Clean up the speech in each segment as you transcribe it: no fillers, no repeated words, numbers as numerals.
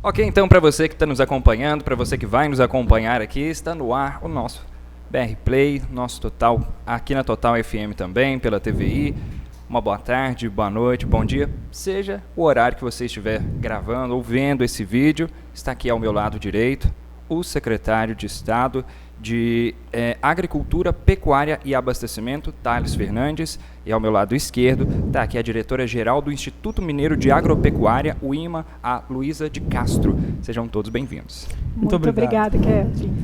Ok, então para você que está nos acompanhando, para você que vai nos acompanhar aqui, está no ar o nosso BR Play, nosso Total, aqui na Total FM também, pela TVI. Uma boa tarde, boa noite, bom dia, seja o horário que você estiver gravando ou vendo esse vídeo. Está aqui ao meu lado direito o secretário de Estado de Agricultura, Pecuária e Abastecimento, Thales Fernandes, e ao meu lado esquerdo está aqui a diretora-geral do Instituto Mineiro de Agropecuária, o IMA, a Luísa de Castro. Sejam todos bem-vindos. Muito obrigada, Kevin.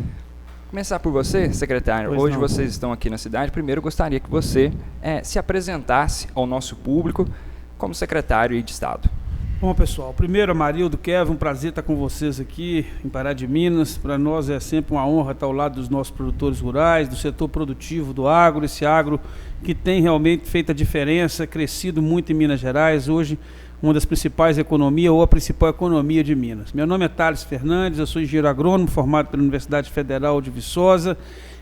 Começar por você, secretário. Hoje vocês estão aqui na cidade. Primeiro, gostaria que você se apresentasse ao nosso público como secretário de Estado. Bom, pessoal, primeiro, Amarildo, Kevin, um prazer estar com vocês aqui em Pará de Minas. Para nós é sempre uma honra estar ao lado dos nossos produtores rurais, do setor produtivo, do agro, esse agro que tem realmente feito a diferença, crescido muito em Minas Gerais, hoje uma das principais economias ou a principal economia de Minas. Meu nome é Thales Fernandes, eu sou engenheiro agrônomo formado pela Universidade Federal de Viçosa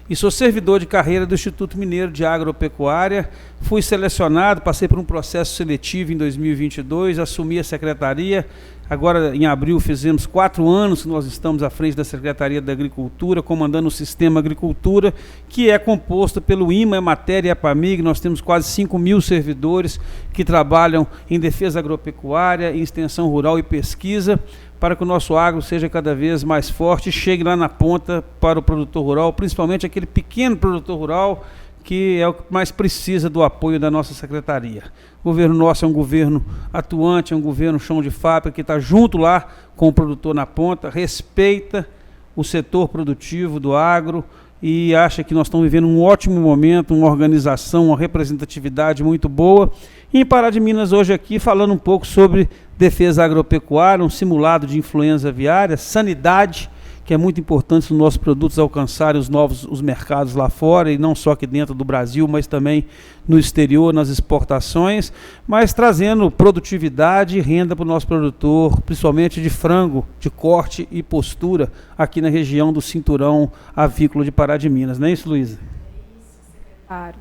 e sou servidor de carreira do Instituto Mineiro de Agropecuária. Fui selecionado, passei por um processo seletivo em 2022, assumi a secretaria. Agora, em abril, fizemos 4 anos que nós estamos à frente da Secretaria da Agricultura, comandando o Sistema Agricultura, que é composto pelo IMA, Emater e Epamig. Nós temos quase 5.000 servidores que trabalham em defesa agropecuária, em extensão rural e pesquisa, para que o nosso agro seja cada vez mais forte e chegue lá na ponta para o produtor rural, principalmente aquele pequeno produtor rural que é o que mais precisa do apoio da nossa secretaria. O governo nosso é um governo atuante, é um governo chão de fábrica, que está junto lá com o produtor na ponta, respeita o setor produtivo do agro e acha que nós estamos vivendo um ótimo momento, uma organização, uma representatividade muito boa. E em Pará de Minas hoje aqui falando um pouco sobre defesa agropecuária, um simulado de influenza aviária, sanidade, que é muito importante os nossos produtos alcançarem os mercados lá fora, e não só aqui dentro do Brasil, mas também no exterior, nas exportações, mas trazendo produtividade e renda para o nosso produtor, principalmente de frango, de corte e postura, aqui na região do cinturão avícola de Pará de Minas. Não é isso, Luísa? É isso, secretário.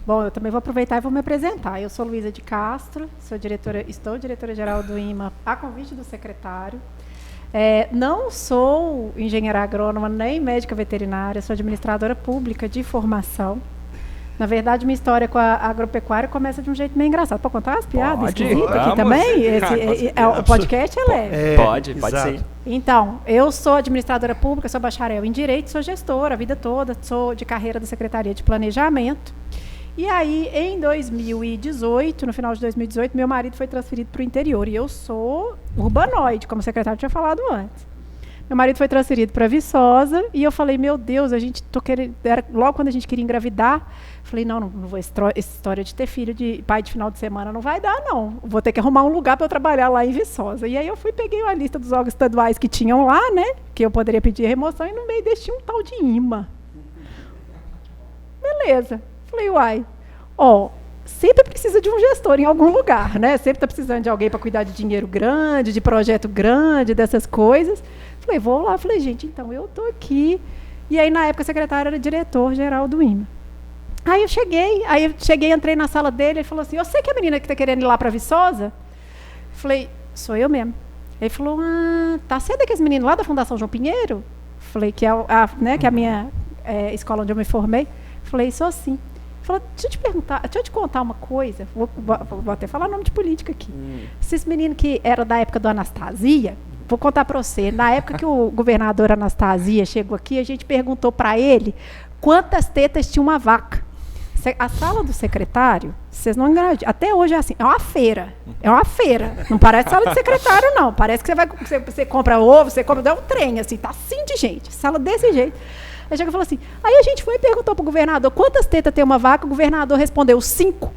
Bom, eu também vou aproveitar e vou me apresentar. Eu sou Luísa de Castro, estou diretora-geral do IMA a convite do secretário. Não sou engenheira agrônoma nem médica veterinária, sou administradora pública de formação. Na verdade, minha história com a agropecuária começa de um jeito meio engraçado. Pode contar as piadas esquisitas aqui também? O podcast é leve. Pode ser. Então, eu sou administradora pública, sou bacharel em Direito, sou gestora a vida toda, sou de carreira da Secretaria de Planejamento. E aí, em 2018, no final de 2018, meu marido foi transferido para o interior. E eu sou urbanoide, como o secretário tinha falado antes. Meu marido foi transferido para Viçosa e eu falei, meu Deus, logo quando a gente queria engravidar, falei, não vou, essa história de ter filho de pai de final de semana não vai dar, não. Vou ter que arrumar um lugar para eu trabalhar lá em Viçosa. E aí eu peguei a lista dos órgãos estaduais que tinham lá, né, que eu poderia pedir remoção, e no meio desse tinha um tal de IMA. Beleza. Falei, uai, sempre precisa de um gestor em algum lugar, né? Sempre está precisando de alguém para cuidar de dinheiro grande, de projeto grande, dessas coisas. Falei, vou lá. Falei, gente, então eu estou aqui. E aí, na época, o secretário era diretor-geral do IMA. Aí eu cheguei, entrei na sala dele, ele falou assim, eu sei que a menina que está querendo ir lá para Viçosa? Falei, sou eu mesmo. Ele falou, tá sendo aqueles meninos lá da Fundação João Pinheiro? Falei, que é a minha escola onde eu me formei. Falei, sou sim. Falou, deixa eu te contar uma coisa, vou até falar nome de política aqui. Esses meninos que eram da época do Anastasia, vou contar para você, na época que o governador Anastasia chegou aqui, a gente perguntou para ele quantas tetas tinha uma vaca. A sala do secretário, vocês não enganam, até hoje é assim, é uma feira, não parece sala de secretário não, parece que você compra ovo, dá um trem, assim, tá assim de gente, sala desse jeito. Aí chega e falou assim, aí a gente foi e perguntou pro governador quantas tetas tem uma vaca, o governador respondeu 5.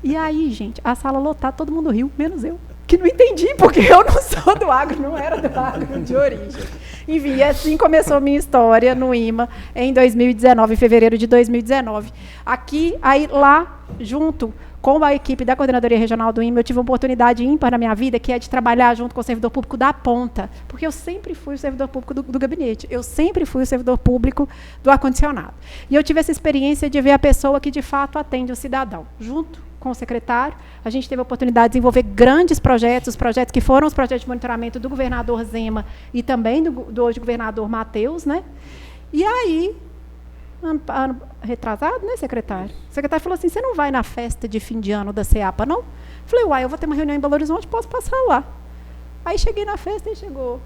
E aí, gente, a sala lotada, todo mundo riu, menos eu, que não entendi, porque eu não sou do agro, não era do agro de origem. Enfim, assim começou a minha história no IMA em 2019, em fevereiro de 2019. Aqui, aí lá, junto com a equipe da Coordenadoria Regional do IMA, eu tive uma oportunidade ímpar na minha vida, que é de trabalhar junto com o servidor público da ponta, porque eu sempre fui o servidor público do gabinete, eu sempre fui o servidor público do ar-condicionado. E eu tive essa experiência de ver a pessoa que, de fato, atende o cidadão, junto com o secretário. A gente teve a oportunidade de desenvolver grandes projetos, os projetos que foram os projetos de monitoramento do governador Zema e também do hoje governador Matheus, né? E aí, ano retrasado, né, secretário? O secretário falou assim, você não vai na festa de fim de ano da CEAPA, não? Falei, uai, eu vou ter uma reunião em Belo Horizonte, posso passar lá. Aí cheguei na festa e chegou,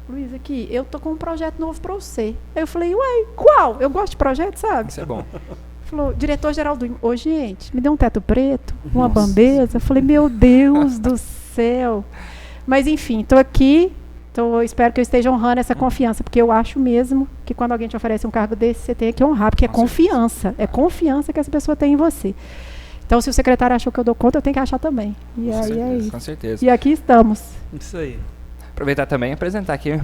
Luiz, aqui, eu tô com um projeto novo para você. Aí eu falei, uai, qual? Eu gosto de projeto, sabe? Isso é bom. Falou, diretor-geral do INMA. Ô, gente, me deu um teto preto, uma bambeza. Eu falei, meu Deus do céu. Mas, enfim, estou aqui, espero que eu esteja honrando essa confiança, porque eu acho mesmo que quando alguém te oferece um cargo desse, você tem que honrar, porque é confiança. É confiança que essa pessoa tem em você. Então, se o secretário achou que eu dou conta, eu tenho que achar também. E aí é isso. Com certeza. E aqui estamos. Isso aí. Aproveitar também e apresentar aqui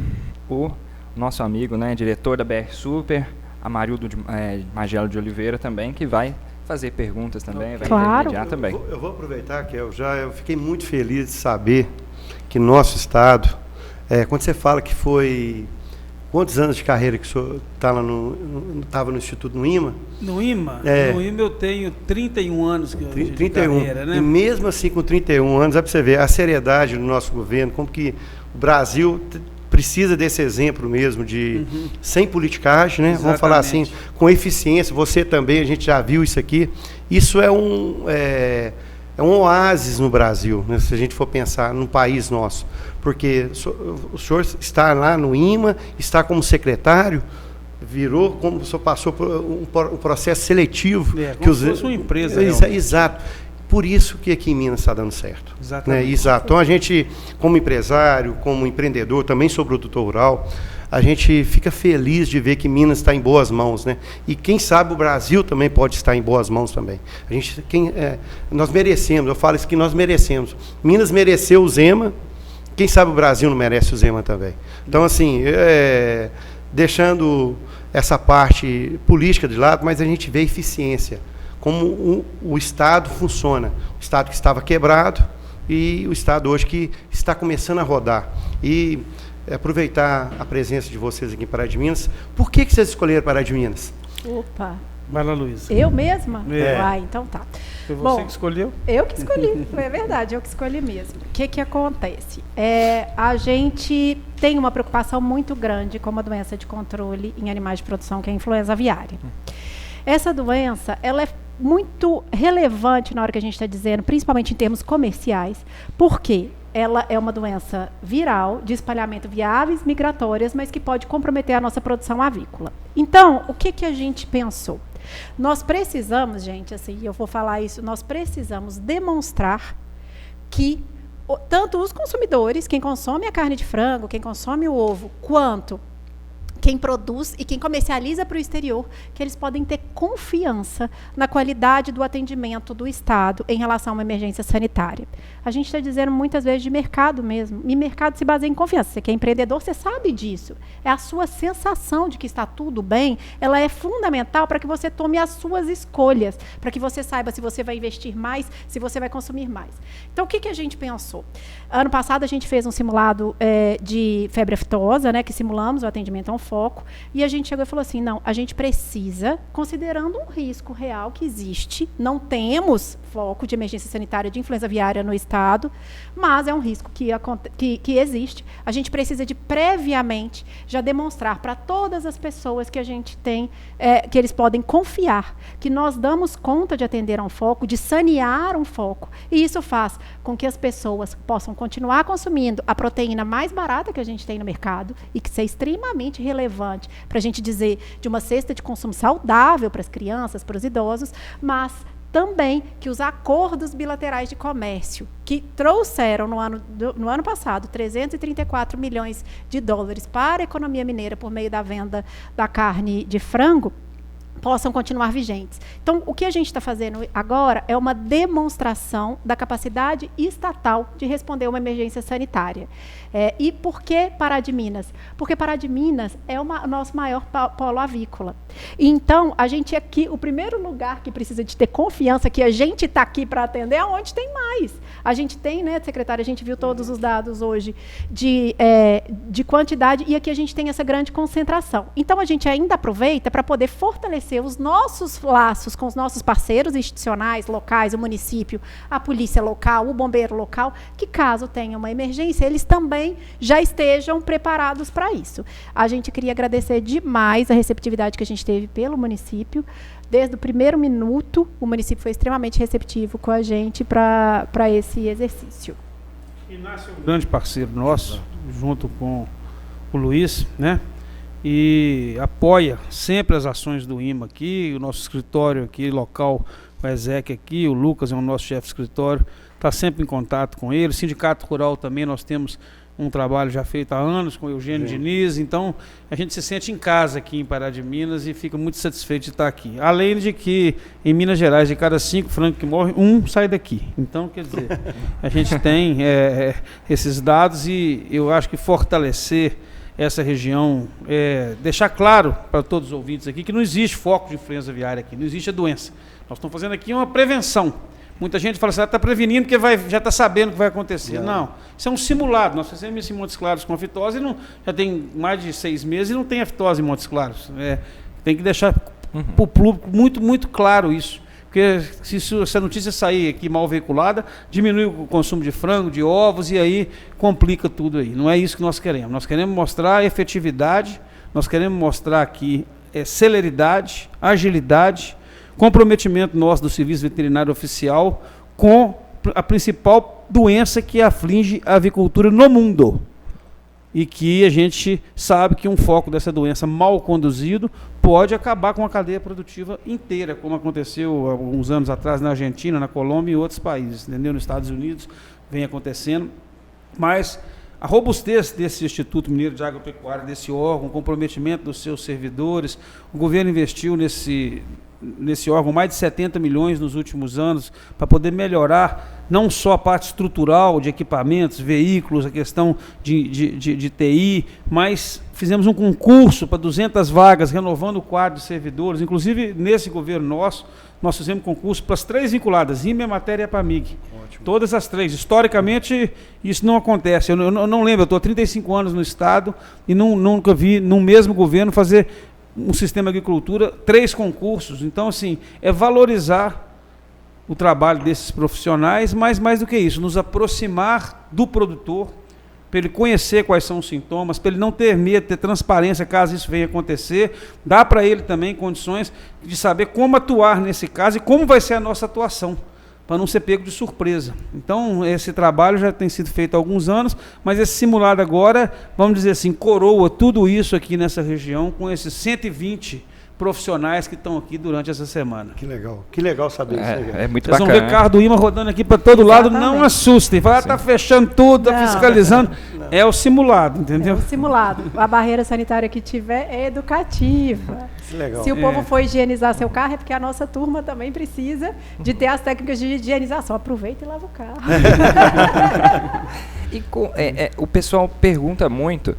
o nosso amigo, né, diretor da BR Super, Amarildo Magelo de Oliveira também, que vai fazer perguntas também, vai intermediar também. Eu vou aproveitar que eu fiquei muito feliz de saber que nosso estado, quando você fala que foi... Quantos anos de carreira que o senhor estava no Instituto no INMA? No INMA? No INMA eu tenho 31 anos de carreira, né? E mesmo assim, com 31 anos, é para você ver a seriedade do nosso governo, como que o Brasil precisa desse exemplo mesmo, de sem politicagem, né? Vamos falar assim, com eficiência. Você também, a gente já viu isso aqui. Isso é um oásis no Brasil, né? Se a gente for pensar no país nosso. Porque o senhor está lá no INMA, está como secretário, virou, como o senhor passou por um processo seletivo. Como se fosse uma empresa. Exato. Por isso que aqui em Minas está dando certo. Exatamente. Né? Exato. Então, a gente, como empresário, como empreendedor, também sou produtor rural, a gente fica feliz de ver que Minas está em boas mãos, né? E quem sabe o Brasil também pode estar em boas mãos também. Nós merecemos, eu falo isso que nós merecemos. Minas mereceu o Zema, quem sabe o Brasil não merece o Zema também. Então, assim, deixando essa parte política de lado, mas a gente vê eficiência, como o Estado funciona. O Estado que estava quebrado e o Estado hoje que está começando a rodar. E aproveitar a presença de vocês aqui em Pará de Minas. Por que vocês escolheram Pará de Minas? Opa! Vai lá, Luísa. Eu mesma? Então tá. Foi você que escolheu? Eu que escolhi, é verdade, eu que escolhi mesmo. O que acontece? A gente tem uma preocupação muito grande com uma doença de controle em animais de produção, que é a influenza aviária. Essa doença, ela é muito relevante na hora que a gente está dizendo, principalmente em termos comerciais, porque ela é uma doença viral, de espalhamento via aves migratórias, mas que pode comprometer a nossa produção avícola. Então, o que a gente pensou? Nós precisamos, gente, assim, eu vou falar isso, nós precisamos demonstrar que tanto os consumidores, quem consome a carne de frango, quem consome o ovo, quanto quem produz e quem comercializa para o exterior, que eles podem ter confiança na qualidade do atendimento do Estado em relação a uma emergência sanitária. A gente está dizendo muitas vezes de mercado mesmo, e mercado se baseia em confiança. Você que é empreendedor, você sabe disso. É a sua sensação de que está tudo bem, ela é fundamental para que você tome as suas escolhas, para que você saiba se você vai investir mais, se você vai consumir mais. Então, o que a gente pensou? Ano passado, a gente fez um simulado de febre aftosa, né, que simulamos o atendimento a um foco, e a gente chegou e falou assim, não, a gente precisa, considerando um risco real que existe, não temos foco de emergência sanitária de influenza aviária no estado, mas é um risco que existe, a gente precisa de previamente já demonstrar para todas as pessoas que a gente tem, que eles podem confiar, que nós damos conta de atender a um foco, de sanear um foco, e isso faz com que as pessoas possam continuar consumindo a proteína mais barata que a gente tem no mercado e que é extremamente relevante para a gente dizer de uma cesta de consumo saudável para as crianças, para os idosos, mas também que os acordos bilaterais de comércio que trouxeram no ano passado 334 milhões de dólares para a economia mineira por meio da venda da carne de frango possam continuar vigentes. Então, o que a gente está fazendo agora é uma demonstração da capacidade estatal de responder a uma emergência sanitária. E por que Pará de Minas? Porque Pará de Minas é o nosso maior polo avícola. E então, a gente aqui, o primeiro lugar que precisa de ter confiança que a gente está aqui para atender é onde tem mais. A gente tem, né, secretária, a gente viu todos os dados hoje de quantidade, e aqui a gente tem essa grande concentração. Então, a gente ainda aproveita para poder fortalecer fortalecer os nossos laços com os nossos parceiros institucionais, locais, o município, a polícia local, o bombeiro local, que caso tenha uma emergência, eles também já estejam preparados para isso. A gente queria agradecer demais a receptividade que a gente teve pelo município. Desde o primeiro minuto, o município foi extremamente receptivo com a gente para esse exercício. Inácio é um grande parceiro nosso, junto com o Luiz, né? E apoia sempre as ações do IMA aqui, o nosso escritório aqui, local, o Ezequiel aqui, o Lucas é o nosso chefe de escritório, está sempre em contato com ele. O Sindicato Rural também, nós temos um trabalho já feito há anos com o Eugênio Diniz, então a gente se sente em casa aqui em Pará de Minas e fica muito satisfeito de estar aqui. Além de que em Minas Gerais, de cada 5 frangos que morrem, 1 sai daqui. Então, quer dizer, a gente tem esses dados e eu acho que fortalecer essa região, deixar claro para todos os ouvintes aqui que não existe foco de influenza aviária aqui, não existe a doença. Nós estamos fazendo aqui uma prevenção. Muita gente fala assim, está prevenindo porque já está sabendo o que vai acontecer. Não, isso é um simulado. Nós fizemos isso em Montes Claros com a fitose, já tem mais de 6 meses e não tem a fitose em Montes Claros. Tem que deixar para o público muito, muito claro isso. Porque se essa notícia sair aqui mal veiculada, diminui o consumo de frango, de ovos, e aí complica tudo aí. Não é isso que nós queremos. Nós queremos mostrar efetividade, nós queremos mostrar aqui celeridade, agilidade, comprometimento nosso do Serviço Veterinário Oficial com a principal doença que aflige a avicultura no mundo. E que a gente sabe que um foco dessa doença mal conduzido pode acabar com a cadeia produtiva inteira, como aconteceu há alguns anos atrás na Argentina, na Colômbia e em outros países, entendeu? Nos Estados Unidos vem acontecendo. Mas a robustez desse Instituto Mineiro de Agropecuária, desse órgão, o comprometimento dos seus servidores, o governo investiu nesse órgão mais de 70 milhões nos últimos anos para poder melhorar não só a parte estrutural de equipamentos, veículos, a questão de TI, mas fizemos um concurso para 200 vagas, renovando o quadro de servidores. Inclusive, nesse governo nosso, nós fizemos concurso para as 3 vinculadas, IME, Matéria e APAMIG. Ótimo. Todas as 3. Historicamente, isso não acontece. Eu não lembro, eu estou há 35 anos no Estado e nunca vi, no mesmo governo, fazer um sistema de agricultura, 3 concursos. Então, assim, é valorizar o trabalho desses profissionais, mas mais do que isso, nos aproximar do produtor, para ele conhecer quais são os sintomas, para ele não ter medo, ter transparência caso isso venha acontecer, dá para ele também condições de saber como atuar nesse caso e como vai ser a nossa atuação, para não ser pego de surpresa. Então, esse trabalho já tem sido feito há alguns anos, mas esse simulado agora, vamos dizer assim, coroa tudo isso aqui nessa região, com esses 120 profissionais que estão aqui durante essa semana. Que legal saber isso aí. É muito Vocês bacana. vão ver carro do IMA rodando aqui para todo lado, não assustem. Vai, está fechando tudo, está fiscalizando. Não. É o simulado, entendeu? É o simulado. A barreira sanitária que tiver é educativa. Que legal. Se o povo for higienizar seu carro, é porque a nossa turma também precisa de ter as técnicas de higienização. Aproveita e lava o carro. E o pessoal pergunta muito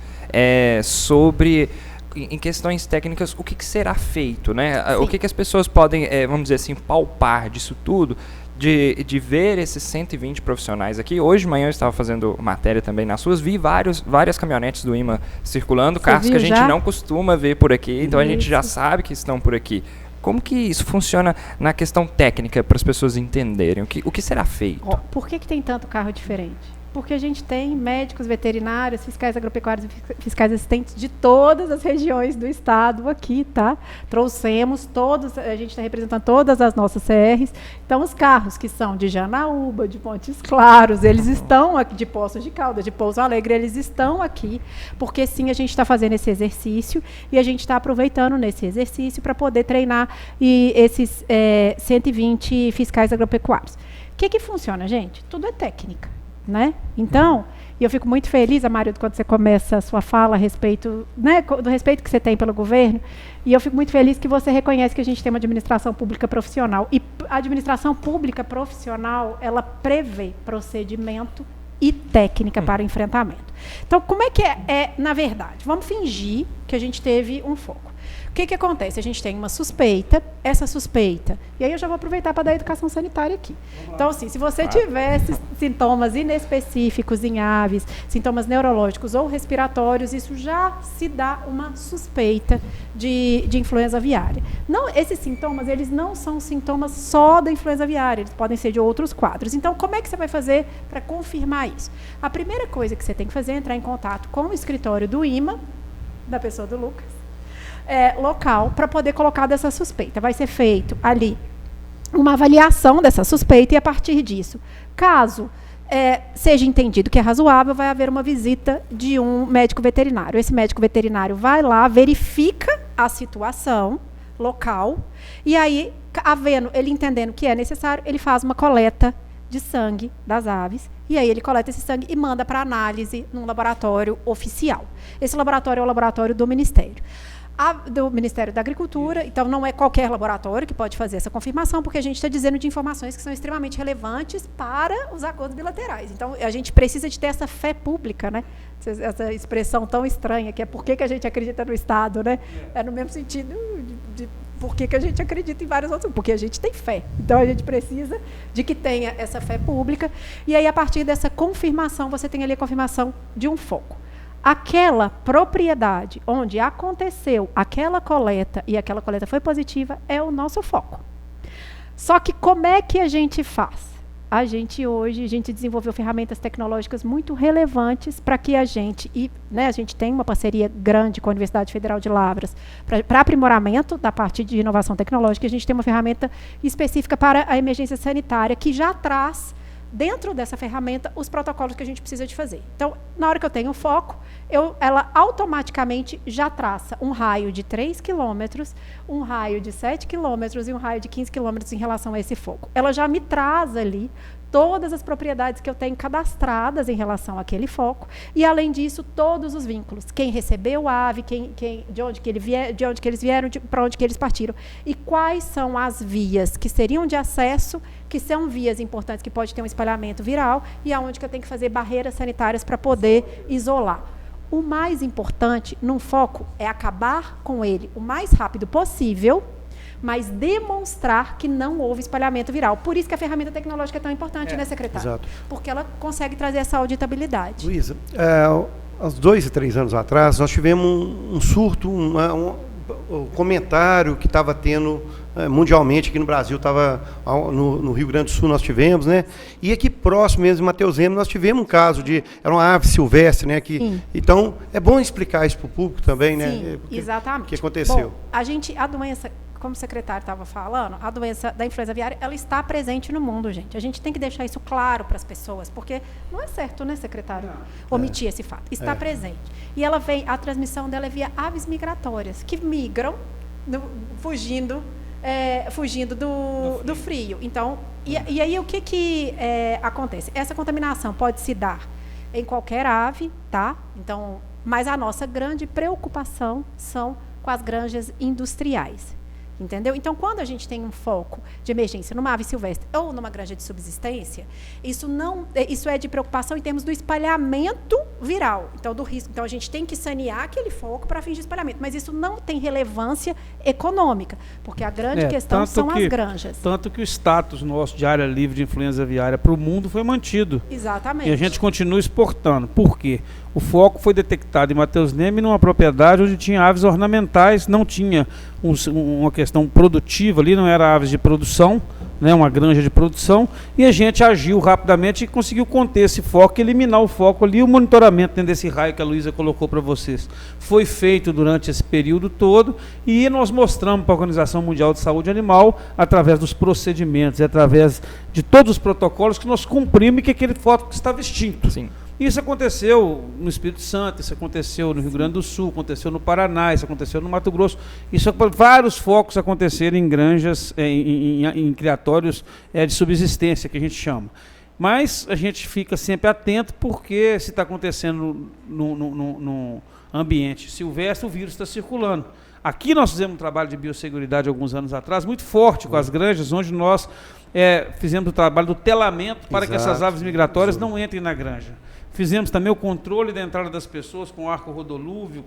sobre, em questões técnicas, o que será feito, né? Sim. O que as pessoas podem, vamos dizer assim, palpar disso tudo, de ver esses 120 profissionais aqui. Hoje de manhã eu estava fazendo matéria também nas ruas, vi várias caminhonetes do IMA circulando, carros que a gente não costuma ver por aqui, então a gente já sabe que estão por aqui. Como que isso funciona na questão técnica, para as pessoas entenderem? O que será feito? Por que tem tanto carro diferente? Porque a gente tem médicos veterinários, fiscais agropecuários e fiscais assistentes de todas as regiões do estado aqui, tá? Trouxemos todos, a gente está representando todas as nossas CRs. Então, os carros que são de Janaúba, de Montes Claros, eles estão aqui, de Poços de Caldas, de Pouso Alegre, eles estão aqui, porque sim, a gente está fazendo esse exercício e a gente está aproveitando nesse exercício para poder treinar esses 120 fiscais agropecuários. O que funciona, gente? Tudo é técnica. Né? Então, e eu fico muito feliz, Amarildo, quando você começa a sua fala a respeito, né, do respeito que você tem pelo governo, e eu fico muito feliz que você reconhece que a gente tem uma administração pública profissional. E a administração pública profissional, ela prevê procedimento e técnica para o enfrentamento. Então, como é que é na verdade? Vamos fingir que a gente teve um foco. O que acontece? A gente tem uma suspeita, e aí eu já vou aproveitar para dar educação sanitária aqui. Então, assim, se você tiver sintomas inespecíficos em aves, sintomas neurológicos ou respiratórios, isso já se dá uma suspeita de influenza aviária. Não, esses sintomas, eles não são sintomas só da influenza aviária, eles podem ser de outros quadros. Então, como é que você vai fazer para confirmar isso? A primeira coisa que você tem que fazer é entrar em contato com o escritório do IMA, da pessoa do Lucas, local, para poder colocar dessa suspeita. Vai ser feito ali uma avaliação dessa suspeita e, a partir disso, caso seja entendido que é razoável, vai haver uma visita de um médico veterinário. Esse médico veterinário vai lá, verifica a situação local e aí, ele entendendo que é necessário, ele faz uma coleta de sangue das aves, e aí ele coleta esse sangue e manda para análise num laboratório oficial. Esse laboratório é o laboratório do Ministério. Do Ministério da Agricultura, então não é qualquer laboratório que pode fazer essa confirmação, porque a gente está dizendo de informações que são extremamente relevantes para os acordos bilaterais. Então, a gente precisa de ter essa fé pública, né? Essa expressão tão estranha, que é por que a gente acredita no Estado, né? É no mesmo sentido de por que a gente acredita em vários outros, porque a gente tem fé. Então, a gente precisa de que tenha essa fé pública, e aí, a partir dessa confirmação, você tem ali a confirmação de um foco. Aquela propriedade onde aconteceu aquela coleta e aquela coleta foi positiva é o nosso foco. Só que como é que a gente faz? Hoje, a gente desenvolveu ferramentas tecnológicas muito relevantes para que a gente tem uma parceria grande com a Universidade Federal de Lavras para aprimoramento da parte de inovação tecnológica. A gente tem uma ferramenta específica para a emergência sanitária que já traz dentro dessa ferramenta os protocolos que a gente precisa de fazer. Então, na hora que eu tenho o foco, ela automaticamente já traça um raio de 3 quilômetros, um raio de 7 quilômetros e um raio de 15 quilômetros em relação a esse foco. Ela já me traz ali todas as propriedades que eu tenho cadastradas em relação àquele foco e, além disso, todos os vínculos. Quem recebeu a ave, de onde que eles vieram, para onde que eles partiram. E quais são as vias que seriam de acesso, que são vias importantes, que pode ter um espalhamento viral, e aonde que eu tenho que fazer barreiras sanitárias para poder isolar. O mais importante, num foco, é acabar com ele o mais rápido possível, mas demonstrar que não houve espalhamento viral. Por isso que a ferramenta tecnológica é tão importante, né, secretário? Exato. Porque ela consegue trazer essa auditabilidade. Luísa, há 2 e 3 anos atrás, nós tivemos um surto, um comentário que estava tendo mundialmente aqui no Brasil, estava no Rio Grande do Sul, nós tivemos, né? E aqui próximo mesmo, em Mateus Lemos, nós tivemos um caso era uma ave silvestre, né? Então, é bom explicar isso para o público também, né? Sim, exatamente. O que aconteceu? Bom, a doença, como o secretário estava falando, a doença da influenza aviária, ela está presente no mundo, gente. A gente tem que deixar isso claro para as pessoas, porque não é certo, né, secretário, omitir esse fato. Está presente. E a transmissão dela é via aves migratórias, que migram, fugindo do frio. Então, e aí o que acontece? Essa contaminação pode se dar em qualquer ave, tá? Então, mas a nossa grande preocupação são com as granjas industriais. Entendeu? Então, quando a gente tem um foco de emergência numa ave silvestre ou numa granja de subsistência, isso é de preocupação em termos do espalhamento viral, então do risco. Então, a gente tem que sanear aquele foco para fins de espalhamento, mas isso não tem relevância econômica, porque a grande questão são as granjas. Tanto que o status nosso de área livre de influenza aviária para o mundo foi mantido. Exatamente. E a gente continua exportando. Por quê? O foco foi detectado em Mateus Lemos, numa propriedade onde tinha aves ornamentais, não tinha uma questão produtiva ali, não era aves de produção, né, uma granja de produção, e a gente agiu rapidamente e conseguiu conter esse foco, eliminar o foco ali. O monitoramento dentro desse raio que a Luísa colocou para vocês foi feito durante esse período todo, e nós mostramos para a Organização Mundial de Saúde Animal, através dos procedimentos, através de todos os protocolos que nós cumprimos, que aquele foco estava extinto. Sim. Isso aconteceu no Espírito Santo, isso aconteceu no Rio Grande do Sul, aconteceu no Paraná, isso aconteceu no Mato Grosso. Vários focos aconteceram em granjas, em criatórios de subsistência, que a gente chama. Mas a gente fica sempre atento, porque se está acontecendo ambiente silvestre, o vírus está circulando. Aqui nós fizemos um trabalho de biosseguridade alguns anos atrás, muito forte com as granjas, onde nós fizemos o trabalho do telamento para que essas aves migratórias não entrem na granja. Fizemos também o controle da entrada das pessoas com arco rodolúvio,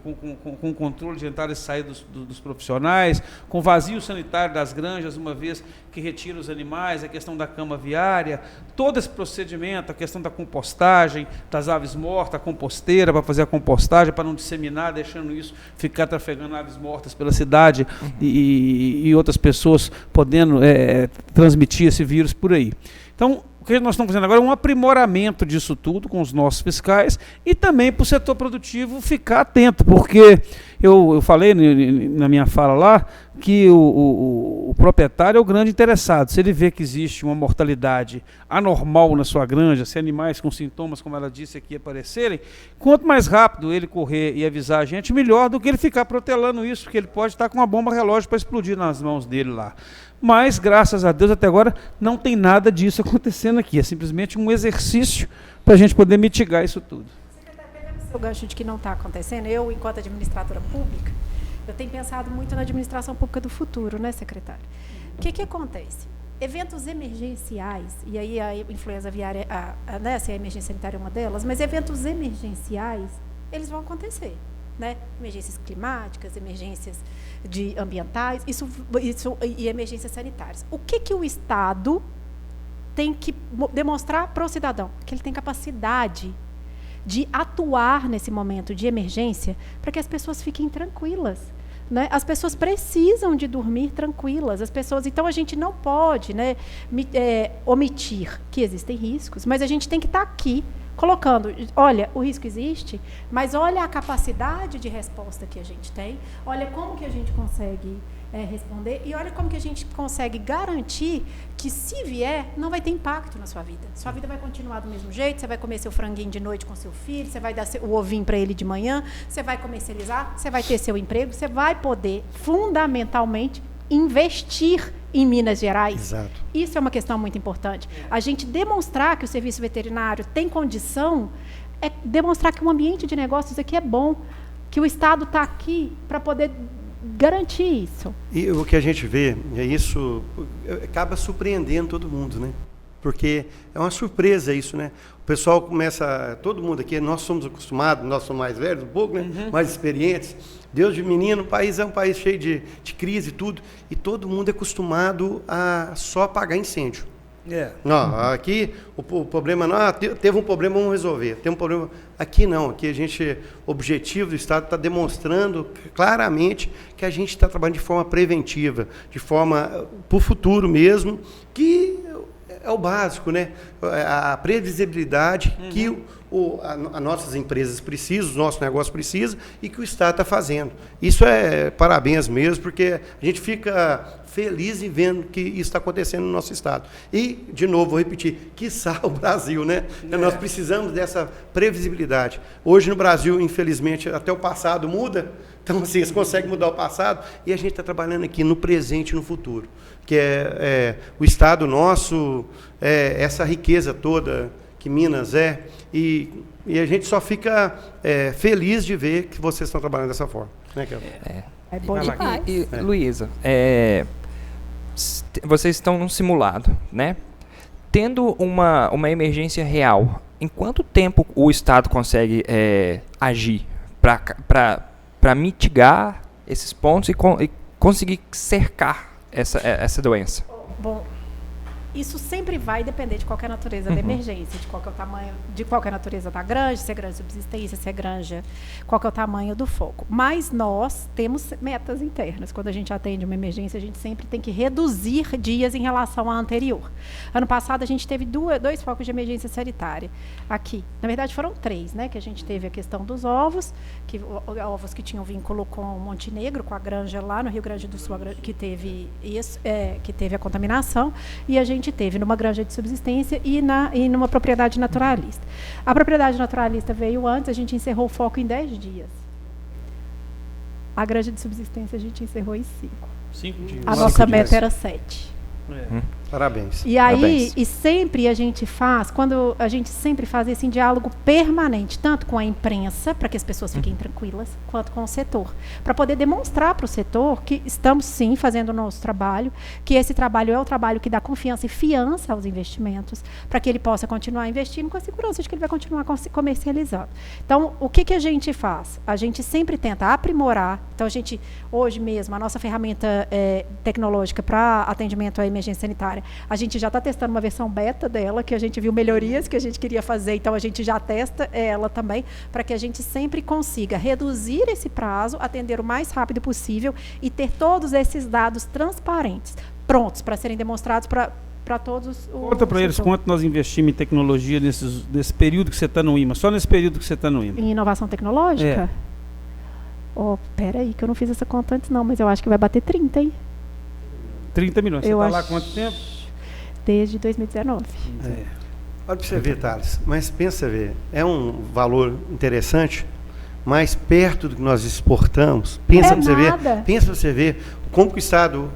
com controle de entrada e saída dos profissionais, com vazio sanitário das granjas, uma vez que retira os animais, a questão da cama viária, todo esse procedimento, a questão da compostagem, das aves mortas, a composteira para fazer a compostagem, para não disseminar, deixando isso ficar trafegando aves mortas pela cidade e outras pessoas podendo transmitir esse vírus por aí. Então, o que nós estamos fazendo agora é um aprimoramento disso tudo com os nossos fiscais e também para o setor produtivo ficar atento, porque eu falei na minha fala lá que o proprietário é o grande interessado. Se ele vê que existe uma mortalidade anormal na sua granja, se animais com sintomas, como ela disse aqui, aparecerem, quanto mais rápido ele correr e avisar a gente, melhor do que ele ficar protelando isso, porque ele pode estar com uma bomba relógio para explodir nas mãos dele lá. Mas, graças a Deus, até agora não tem nada disso acontecendo aqui. É simplesmente um exercício para a gente poder mitigar isso tudo. Secretário, pegando o seu gancho de que não está acontecendo, eu, enquanto administradora pública, eu tenho pensado muito na administração pública do futuro, né, secretário? O que acontece? Eventos emergenciais, e aí a influenza aviária, né, se a emergência sanitária é uma delas, mas eventos emergenciais, eles vão acontecer. Né? Emergências climáticas, emergências ambientais, isso, e emergências sanitárias. O que o Estado tem que demonstrar para o cidadão? Que ele tem capacidade de atuar nesse momento de emergência para que as pessoas fiquem tranquilas. Né? As pessoas precisam de dormir tranquilas. Então, a gente não pode, né, omitir que existem riscos, mas a gente tem que estar aqui colocando, olha, o risco existe, mas olha a capacidade de resposta que a gente tem, olha como que a gente consegue responder e olha como que a gente consegue garantir que, se vier, não vai ter impacto na sua vida. Sua vida vai continuar do mesmo jeito, você vai comer seu franguinho de noite com seu filho, você vai dar o ovinho para ele de manhã, você vai comercializar, você vai ter seu emprego, você vai poder, fundamentalmente, investir em Minas Gerais. Exato. Isso é uma questão muito importante. A gente demonstrar que o serviço veterinário tem condição é demonstrar que o ambiente de negócios aqui é bom, que o Estado está aqui para poder garantir isso. E o que a gente vê, isso acaba surpreendendo todo mundo, né? Porque é uma surpresa isso, né? O pessoal começa, todo mundo aqui, nós somos acostumados, nós somos mais velhos um pouco, né? Mais experientes. Deus de menino, o país é um país cheio de crise e tudo, e todo mundo é acostumado a só apagar incêndio. Não, aqui o problema não, teve um problema, vamos resolver. Tem um problema. Aqui não, aqui o objetivo do Estado está demonstrando claramente que a gente está trabalhando de forma preventiva, de forma para o futuro mesmo, que é o básico, né? A previsibilidade que as nossas empresas precisam, o nosso negócio precisa e que o Estado está fazendo. Isso é parabéns mesmo, porque a gente fica feliz em vendo que isso está acontecendo no nosso Estado. E, de novo, vou repetir, quiçá o Brasil, né? Nós precisamos dessa previsibilidade. Hoje no Brasil, infelizmente, até o passado muda, então assim, eles conseguem mudar o passado e a gente está trabalhando aqui no presente e no futuro, que o Estado nosso, essa riqueza toda que Minas é, e a gente só fica feliz de ver que vocês estão trabalhando dessa forma. Né, É bom demais. Luísa, vocês estão num simulado, né? Tendo uma emergência real, em quanto tempo o Estado consegue agir para mitigar esses pontos e conseguir cercar essa doença? Bom, isso sempre vai depender de qualquer natureza da emergência, de qual que é o tamanho, de qual que é a natureza da granja, se é granja de subsistência, se é granja, qual que é o tamanho do foco. Mas nós temos metas internas. Quando a gente atende uma emergência, a gente sempre tem que reduzir dias em relação à anterior. Ano passado, a gente teve dois focos de emergência sanitária aqui. Na verdade, foram 3, né? Que a gente teve a questão dos ovos, ovos que tinham vínculo com Montenegro, com a granja lá no Rio Grande do Sul, que teve a contaminação, e a gente teve numa granja de subsistência e numa propriedade naturalista. A propriedade naturalista veio antes, a gente encerrou o foco em 10 dias. A granja de subsistência a gente encerrou em 5. 5 dias. A nossa meta era 7. Parabéns. E aí, Parabéns. e sempre a gente faz, quando a gente sempre faz esse diálogo permanente, tanto com a imprensa, para que as pessoas fiquem tranquilas, quanto com o setor, para poder demonstrar para o setor que estamos sim fazendo o nosso trabalho, que esse trabalho é o trabalho que dá confiança e fiança aos investimentos, para que ele possa continuar investindo com a segurança de que ele vai continuar comercializando. Então, o que a gente faz? A gente sempre tenta aprimorar. Então, a gente, hoje mesmo, a nossa ferramenta tecnológica para atendimento à emergência sanitária, a gente já está testando uma versão beta dela, que a gente viu melhorias que a gente queria fazer, então a gente já testa ela também, para que a gente sempre consiga reduzir esse prazo, atender o mais rápido possível e ter todos esses dados transparentes, prontos para serem demonstrados para todos os... Conta para eles quanto nós investimos em tecnologia nesse período que você está no IMA, só nesse período que você está no IMA. Em inovação tecnológica? Peraí, que eu não fiz essa conta antes não, mas eu acho que vai bater 30, hein? 30 milhões. Você está lá há quanto tempo? Desde 2019. Olha para você ver, Thales, mas pensa ver, é um valor interessante, mas perto do que nós exportamos, pensa para você ver, pensa para você ver como que o Estado,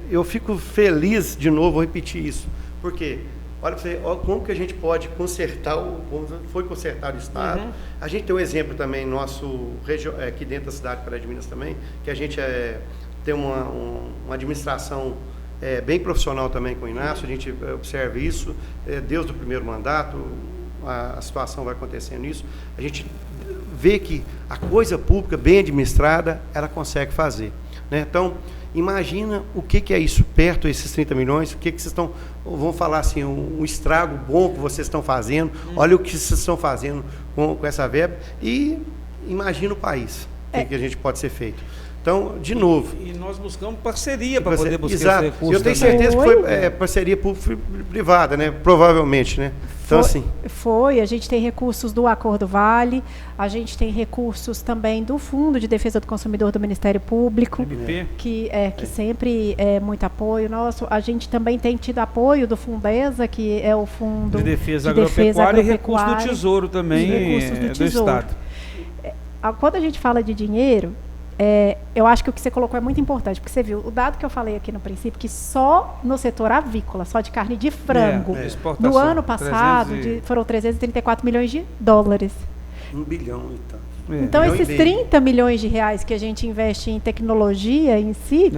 eu fico feliz, de novo, vou repetir isso, porque, olha para você, como que a gente pode consertar, como foi consertado o Estado. A gente tem um exemplo também nosso, aqui dentro da cidade de Minas também, que a gente tem uma administração bem profissional também com o Inácio, a gente observa isso, desde o primeiro mandato, a situação vai acontecendo isso, a gente vê que a coisa pública bem administrada, ela consegue fazer, né? Então, imagina o que é isso perto, esses 30 milhões, o que vocês estão, vamos falar assim, um estrago bom que vocês estão fazendo, olha o que vocês estão fazendo com essa verba, e imagina o país, o que a gente pode ser feito. Então, de novo... E nós buscamos parceria para poder buscar esse recurso. Eu tenho certeza que foi parceria público-privada, né? Provavelmente, né? Então, a gente tem recursos do Acordo Vale, a gente tem recursos também do Fundo de Defesa do Consumidor do Ministério Público, que sempre é muito apoio nosso. A gente também tem tido apoio do Fundesa, que é o Fundo de Defesa Agropecuária, e recursos do Tesouro também, do Estado. Quando a gente fala de dinheiro... eu acho que o que você colocou é muito importante, porque você viu o dado que eu falei aqui no princípio, que só no setor avícola, só de carne de frango, no ano passado foram 334 milhões de dólares. 1 bilhão e tanto. Então, esses 30 milhões de reais que a gente investe em tecnologia em si,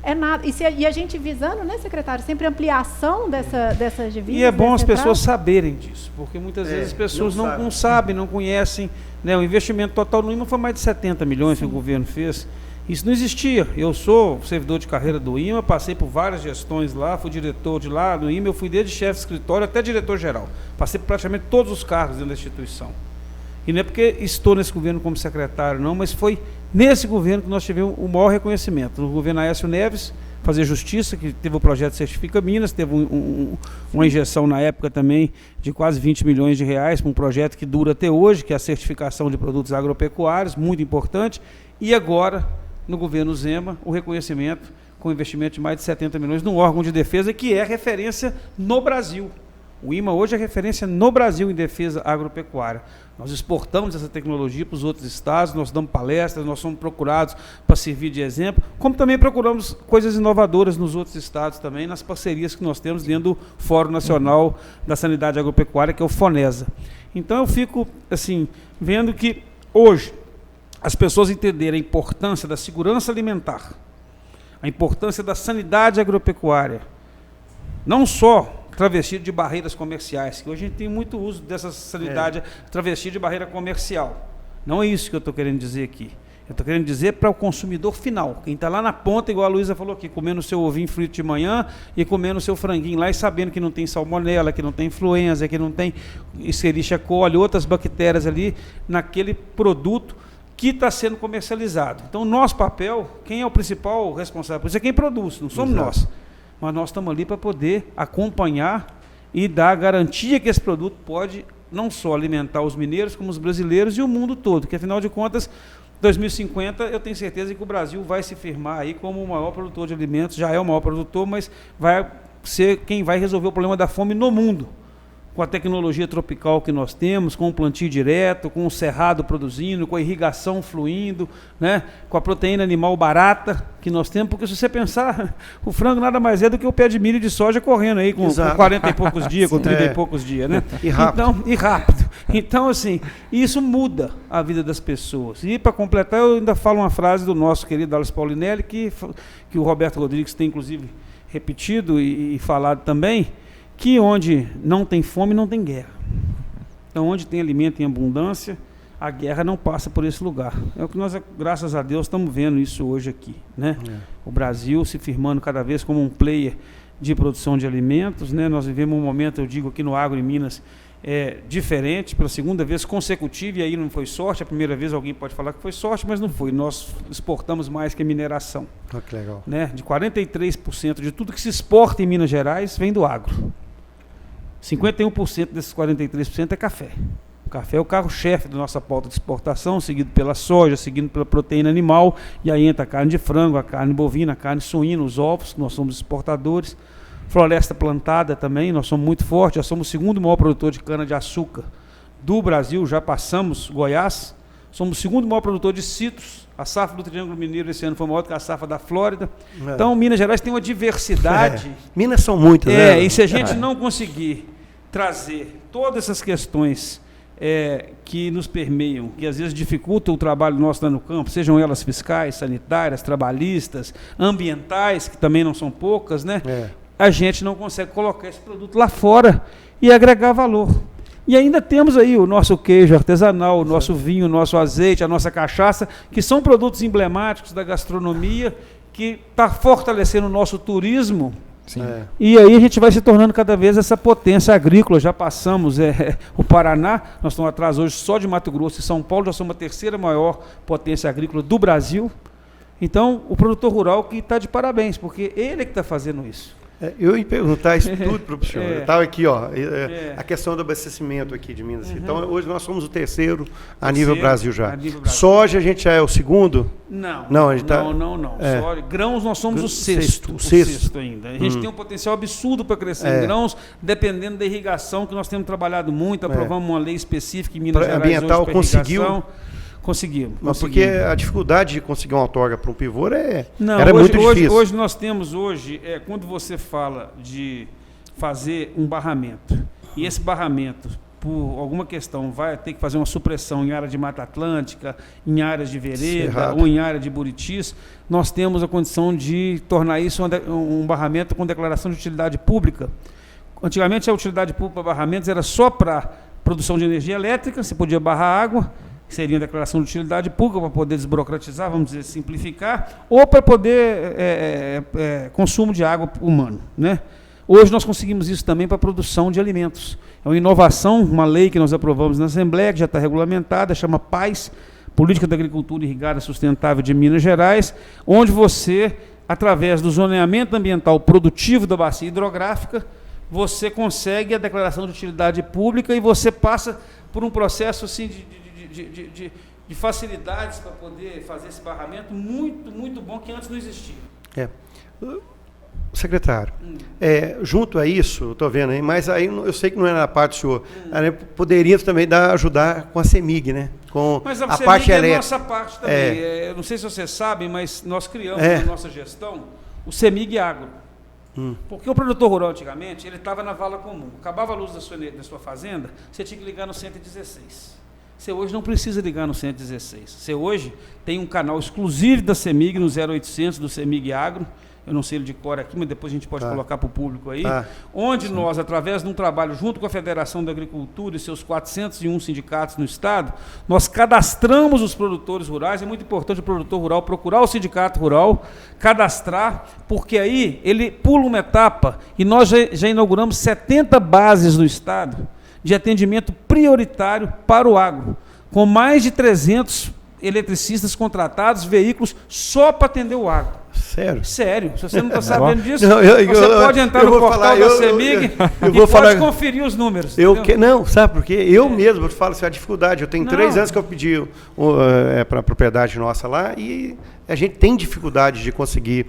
é nada. E a gente visando, né, secretário, sempre ampliação dessas divisas. E é bom as pessoas saberem disso, porque muitas vezes as pessoas não sabem, não conhecem. Né, o investimento total no IMA foi mais de 70 milhões que o governo fez. Isso não existia. Eu sou servidor de carreira do IMA, passei por várias gestões lá, fui diretor de lá do IMA, eu fui desde chefe de escritório até diretor-geral. Passei por praticamente todos os cargos dentro da instituição. E não é porque estou nesse governo como secretário, não, mas foi nesse governo que nós tivemos o maior reconhecimento. No governo Aécio Neves, fazer justiça, que teve o projeto Certifica Minas, teve uma injeção na época também de quase 20 milhões de reais para um projeto que dura até hoje, que é a certificação de produtos agropecuários, muito importante. E agora, no governo Zema, o reconhecimento com investimento de mais de 70 milhões num órgão de defesa que é referência no Brasil. O IMA hoje é referência no Brasil em defesa agropecuária. Nós exportamos essa tecnologia para os outros estados, nós damos palestras, nós somos procurados para servir de exemplo, como também procuramos coisas inovadoras nos outros estados também, nas parcerias que nós temos dentro do Fórum Nacional da Sanidade Agropecuária, que é o FONESA. Então eu fico assim, vendo que hoje as pessoas entenderem a importância da segurança alimentar, a importância da sanidade agropecuária, não só travestido de barreiras comerciais, que hoje a gente tem muito uso dessa sanidade travestido de barreira comercial. Não é isso que eu estou querendo dizer aqui. Eu estou querendo dizer para o consumidor final, quem está lá na ponta, igual a Luísa falou aqui, comendo o seu ovinho frito de manhã e comendo o seu franguinho lá e sabendo que não tem salmonela, que não tem influenza, que não tem Escherichia coli, outras bactérias ali naquele produto que está sendo comercializado. Então, o nosso papel, quem é o principal responsável por isso é quem produz, não somos nós. Mas nós estamos ali para poder acompanhar e dar a garantia que esse produto pode não só alimentar os mineiros, como os brasileiros e o mundo todo, que afinal de contas, 2050, eu tenho certeza que o Brasil vai se firmar aí como o maior produtor de alimentos, já é o maior produtor, mas vai ser quem vai resolver o problema da fome no mundo. com a tecnologia tropical que nós temos, com o plantio direto, com o cerrado produzindo, com a irrigação fluindo, né? Com a proteína animal barata que nós temos, porque se você pensar, o frango nada mais é do que o pé de milho de soja correndo aí com 40 e poucos dias, com 30 e poucos dias, né? E rápido. E rápido. Então, assim, isso muda a vida das pessoas. E para completar, eu ainda falo uma frase do nosso querido Alex Paulinelli, que o Roberto Rodrigues tem inclusive repetido e falado também, que onde não tem fome, não tem guerra. Então, onde tem alimento em abundância, a guerra não passa por esse lugar. É o que nós, graças a Deus, estamos vendo isso hoje aqui, né? O Brasil se firmando cada vez como um player de produção de alimentos, né? Nós vivemos um momento, eu digo aqui no Agro em Minas, diferente, pela segunda vez consecutiva, e aí não foi sorte. A primeira vez alguém pode falar que foi sorte, mas não foi. Nós exportamos mais que a mineração. Que legal. Né? De 43% de tudo que se exporta em Minas Gerais vem do agro. 51% desses 43% é café. O café é o carro-chefe da nossa pauta de exportação, seguido pela soja, seguido pela proteína animal, e aí entra a carne de frango, a carne bovina, a carne suína, os ovos, que nós somos exportadores. Floresta plantada também, nós somos muito fortes, já somos o segundo maior produtor de cana-de-açúcar do Brasil, já passamos Goiás, somos o segundo maior produtor de citros, a safra do Triângulo Mineiro esse ano foi maior do que a safra da Flórida. Então, Minas Gerais tem uma diversidade. Minas são muitas, né? E se a gente não conseguir trazer todas essas questões que nos permeiam, que às vezes dificultam o trabalho nosso lá no campo, sejam elas fiscais, sanitárias, trabalhistas, ambientais, que também não são poucas, né? A gente não consegue colocar esse produto lá fora e agregar valor. E ainda temos aí o nosso queijo artesanal, o nosso vinho, o nosso azeite, a nossa cachaça, que são produtos emblemáticos da gastronomia, que está fortalecendo o nosso turismo. Sim. E aí a gente vai se tornando cada vez essa potência agrícola. Já passamos o Paraná, nós estamos atrás hoje só de Mato Grosso e São Paulo, já somos a terceira maior potência agrícola do Brasil. Então, o produtor rural que está de parabéns, porque ele é que está fazendo isso. Eu ia perguntar isso tudo para o senhor. Eu estava aqui, a questão do abastecimento aqui de Minas. Então, hoje nós somos o terceiro a nível Brasil já. Soja a gente já é o segundo? Não. A gente tá... Não. Grãos nós somos o sexto. O sexto ainda. A gente tem um potencial absurdo para crescer em grãos, dependendo da irrigação, que nós temos trabalhado muito. Aprovamos uma lei específica em Minas Gerais ambiental hoje para irrigação. Conseguimos. Mas porque a dificuldade de conseguir uma outorga para um pivô era muito difícil. Hoje nós temos, quando você fala de fazer um barramento, e esse barramento, por alguma questão, vai ter que fazer uma supressão em área de Mata Atlântica, em áreas de vereda ou em área de buritis, nós temos a condição de tornar isso um barramento com declaração de utilidade pública. Antigamente a utilidade pública para barramentos era só para produção de energia elétrica, você podia barrar água, seria uma declaração de utilidade pública para poder desburocratizar, vamos dizer, simplificar, ou para poder consumo de água humano, né? Hoje nós conseguimos isso também para a produção de alimentos. É uma inovação, uma lei que nós aprovamos na Assembleia, que já está regulamentada, chama PAIS, Política da Agricultura Irrigada Sustentável de Minas Gerais, onde você, através do zoneamento ambiental produtivo da bacia hidrográfica, você consegue a declaração de utilidade pública e você passa por um processo assim de facilidades para poder fazer esse barramento muito, muito bom, que antes não existia. Secretário, junto a isso, eu estou vendo aí, mas aí eu sei que não é na parte do senhor, poderia também ajudar com a CEMIG, né? Com mas a parte elétrica. É a nossa parte também. Eu não sei se vocês sabem, mas nós criamos na nossa gestão o CEMIG Agro. Porque o produtor rural antigamente, ele estava na vala comum. Acabava a luz da sua fazenda, você tinha que ligar no 116. Você hoje não precisa ligar no 116. Você hoje tem um canal exclusivo da CEMIG no 0800 do CEMIG Agro. Eu não sei ele de cor aqui, mas depois a gente pode colocar para o público aí. Onde nós, através de um trabalho junto com a Federação da Agricultura e seus 401 sindicatos no estado, nós cadastramos os produtores rurais. É muito importante o produtor rural procurar o sindicato rural, cadastrar, porque aí ele pula uma etapa e nós já inauguramos 70 bases no estado de atendimento prioritário para o agro, com mais de 300 eletricistas contratados, veículos só para atender o agro. Sério? Sério. Se você não está sabendo disso, não, você pode entrar no portal da CEMIG e pode conferir os números. Não, sabe por quê? Eu mesmo falo assim, a dificuldade. Eu tenho 3 anos que eu pedi para a propriedade nossa lá e a gente tem dificuldade de conseguir.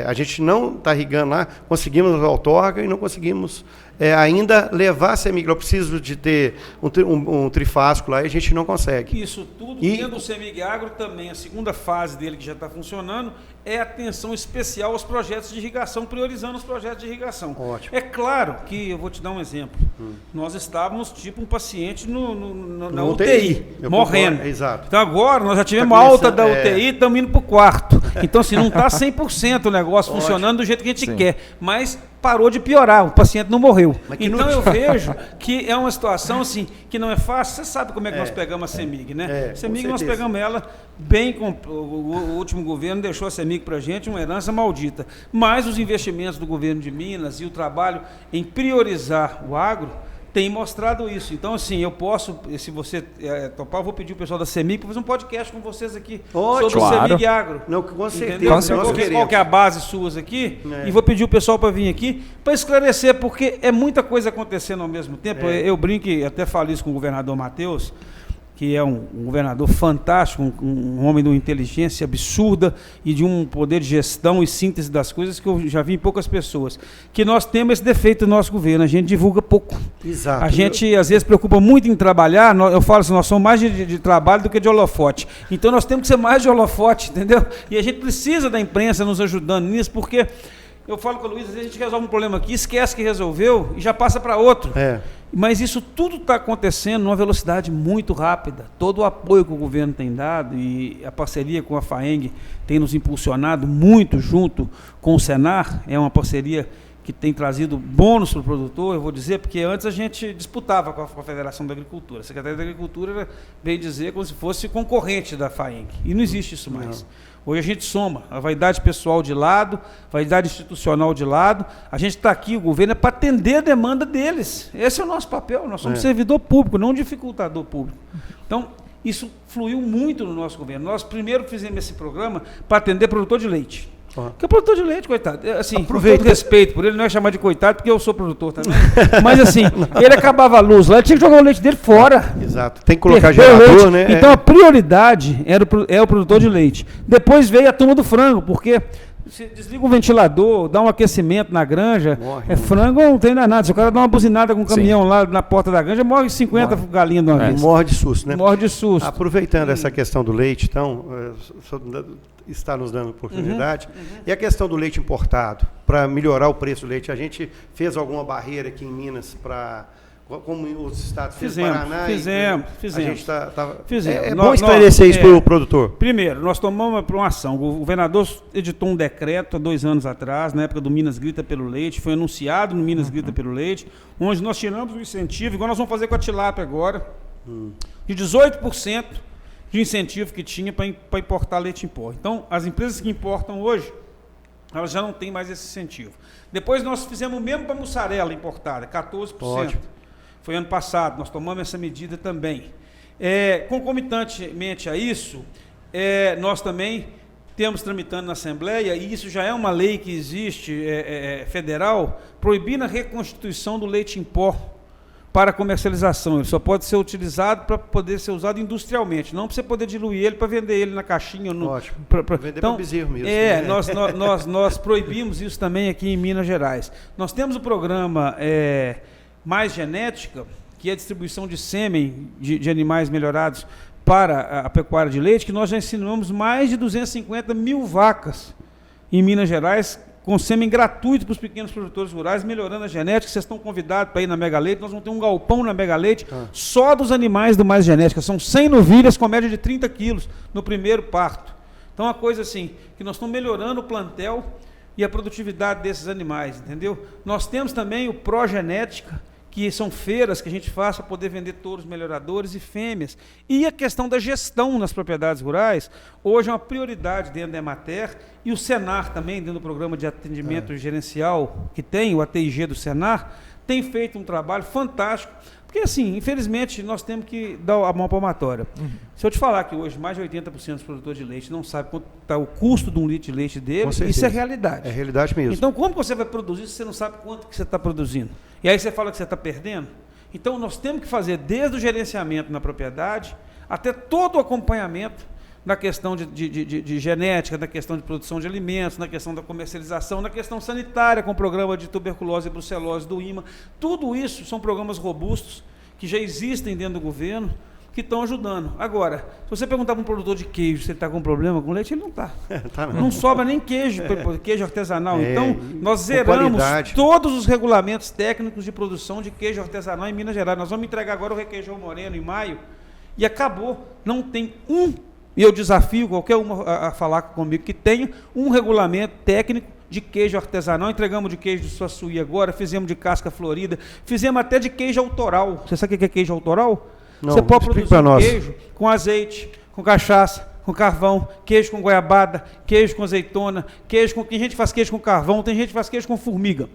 A gente não está irrigando lá, conseguimos a outorga e não conseguimos ainda levar a CEMIG. Eu preciso de ter um trifásico lá e a gente não consegue. Isso tudo dentro do CEMIG Agro também, a segunda fase dele que já está funcionando, é atenção especial aos projetos de irrigação, priorizando os projetos de irrigação. Ótimo. É claro que, eu vou te dar um exemplo, nós estávamos tipo um paciente na UTI, morrendo. Exato. Então agora nós já tivemos alta da UTI, estamos indo para o quarto. Então assim, não está 100% o negócio funcionando do jeito que a gente quer, mas parou de piorar, o paciente não morreu. Então eu vejo que é uma situação assim, que não é fácil. Você sabe como é que nós pegamos a CEMIG, né? A CEMIG nós pegamos ela bem, o último governo deixou a CEMIG para a gente, uma herança maldita. Mas os investimentos do governo de Minas e o trabalho em priorizar o agro tem mostrado isso. Então, assim, eu posso, se você topar, eu vou pedir o pessoal da CEMIG para fazer um podcast com vocês aqui sobre o CEMIG Agro. Não, com certeza. Qual que é a base suas aqui, e vou pedir o pessoal para vir aqui para esclarecer, porque é muita coisa acontecendo ao mesmo tempo. Eu brinco e até falo isso com o governador Matheus, que é um governador fantástico, um homem de uma inteligência absurda e de um poder de gestão e síntese das coisas que eu já vi em poucas pessoas. Que nós temos esse defeito no nosso governo, a gente divulga pouco. Exato. A gente, às vezes, preocupa muito em trabalhar, eu falo assim, nós somos mais de trabalho do que de holofote. Então, nós temos que ser mais de holofote, entendeu? E a gente precisa da imprensa nos ajudando nisso, porque eu falo com o Luiz, às vezes a gente resolve um problema aqui, esquece que resolveu e já passa para outro. Mas isso tudo está acontecendo numa velocidade muito rápida. Todo o apoio que o governo tem dado e a parceria com a FAENG tem nos impulsionado muito junto com o Senar. É uma parceria que tem trazido bônus para o produtor, eu vou dizer, porque antes a gente disputava com a Federação da Agricultura. A Secretaria da Agricultura veio dizer como se fosse concorrente da FAENG. E não existe isso mais. Hoje a gente soma a vaidade pessoal de lado, a vaidade institucional de lado. A gente está aqui, o governo é para atender a demanda deles. Esse é o nosso papel, nós somos servidor público, não dificultador público. Então, isso fluiu muito no nosso governo. Nós primeiro fizemos esse programa para atender produtor de leite. Porque o produtor de leite, coitado, assim, com todo respeito por ele, não é chamar de coitado, porque eu sou produtor também. Mas assim, ele acabava a luz lá, ele tinha que jogar o leite dele fora. Exato, tem que colocar gerador, né? Então a prioridade é o produtor de leite. Depois veio a turma do frango, porque você desliga o ventilador, dá um aquecimento na granja, frango não tem nada. Se o cara dá uma buzinada com um caminhão lá na porta da granja, morre 50 galinhas de uma vez. Morre de susto, né? Morre de susto. Aproveitando essa questão do leite, então, está nos dando oportunidade. E a questão do leite importado, para melhorar o preço do leite, a gente fez alguma barreira aqui em Minas para... Como os estados fizemos, Paraná, fizemos. A gente Fizemos. É bom esclarecer isso para o produtor. Primeiro, nós tomamos uma ação. O governador editou um decreto há 2 anos atrás, na época do Minas Grita pelo Leite, foi anunciado no Minas Grita pelo Leite, onde nós tiramos o incentivo, igual nós vamos fazer com a tilápia agora, de 18% de incentivo que tinha para importar leite em pó. Então, as empresas que importam hoje, elas já não têm mais esse incentivo. Depois nós fizemos o mesmo para mussarela importada, 14%. Ótimo. Foi ano passado, nós tomamos essa medida também. Concomitantemente a isso, nós também temos tramitando na Assembleia, e isso já é uma lei que existe, federal, proibindo a reconstituição do leite em pó para comercialização. Ele só pode ser utilizado para poder ser usado industrialmente, não para você poder diluir ele para vender ele na caixinha. Ótimo, vender então, para bezerro mesmo. Nós proibimos isso também aqui em Minas Gerais. Nós temos o programa Mais Genética, que é a distribuição de sêmen de animais melhorados para a pecuária de leite, que nós já ensinamos mais de 250 mil vacas em Minas Gerais, com sêmen gratuito para os pequenos produtores rurais, melhorando a genética. Vocês estão convidados para ir na Mega Leite, nós vamos ter um galpão na Mega Leite, só dos animais do Mais Genética. São 100 novilhas com média de 30 quilos no primeiro parto. Então, uma coisa assim, que nós estamos melhorando o plantel e a produtividade desses animais, entendeu? Nós temos também o Progenética, que são feiras que a gente faz para poder vender touros melhoradores e fêmeas. E a questão da gestão nas propriedades rurais, hoje é uma prioridade dentro da Emater, e o Senar também, dentro do programa de atendimento gerencial que tem, o ATIG do Senar, tem feito um trabalho fantástico, porque assim, infelizmente, nós temos que dar a mão palmatória. Se eu te falar que hoje mais de 80% dos produtores de leite não sabem quanto está o custo de um litro de leite dele, isso é realidade. É realidade mesmo. Então, como você vai produzir se você não sabe quanto que você está produzindo? E aí você fala que você está perdendo? Então, nós temos que fazer desde o gerenciamento na propriedade até todo o acompanhamento na questão de genética, na questão de produção de alimentos, na questão da comercialização, na questão sanitária, com o programa de tuberculose e brucelose do IMA. Tudo isso são programas robustos que já existem dentro do governo, que estão ajudando. Agora, se você perguntar para um produtor de queijo se ele está com problema com leite, ele não está. Não sobra nem queijo, queijo artesanal. Então, nós zeramos todos os regulamentos técnicos de produção de queijo artesanal em Minas Gerais. Nós vamos entregar agora o Requeijão Moreno em maio e acabou. Não tem e eu desafio qualquer um a falar comigo que tenha um regulamento técnico de queijo artesanal. Entregamos de queijo de Suaçuí agora, fizemos de casca florida, fizemos até de queijo autoral. Você sabe o que é queijo autoral? Não, você pode produzir queijo com azeite, com cachaça, com carvão, queijo com goiabada, queijo com azeitona, queijo com... Tem gente que faz queijo com carvão, tem gente que faz queijo com formiga.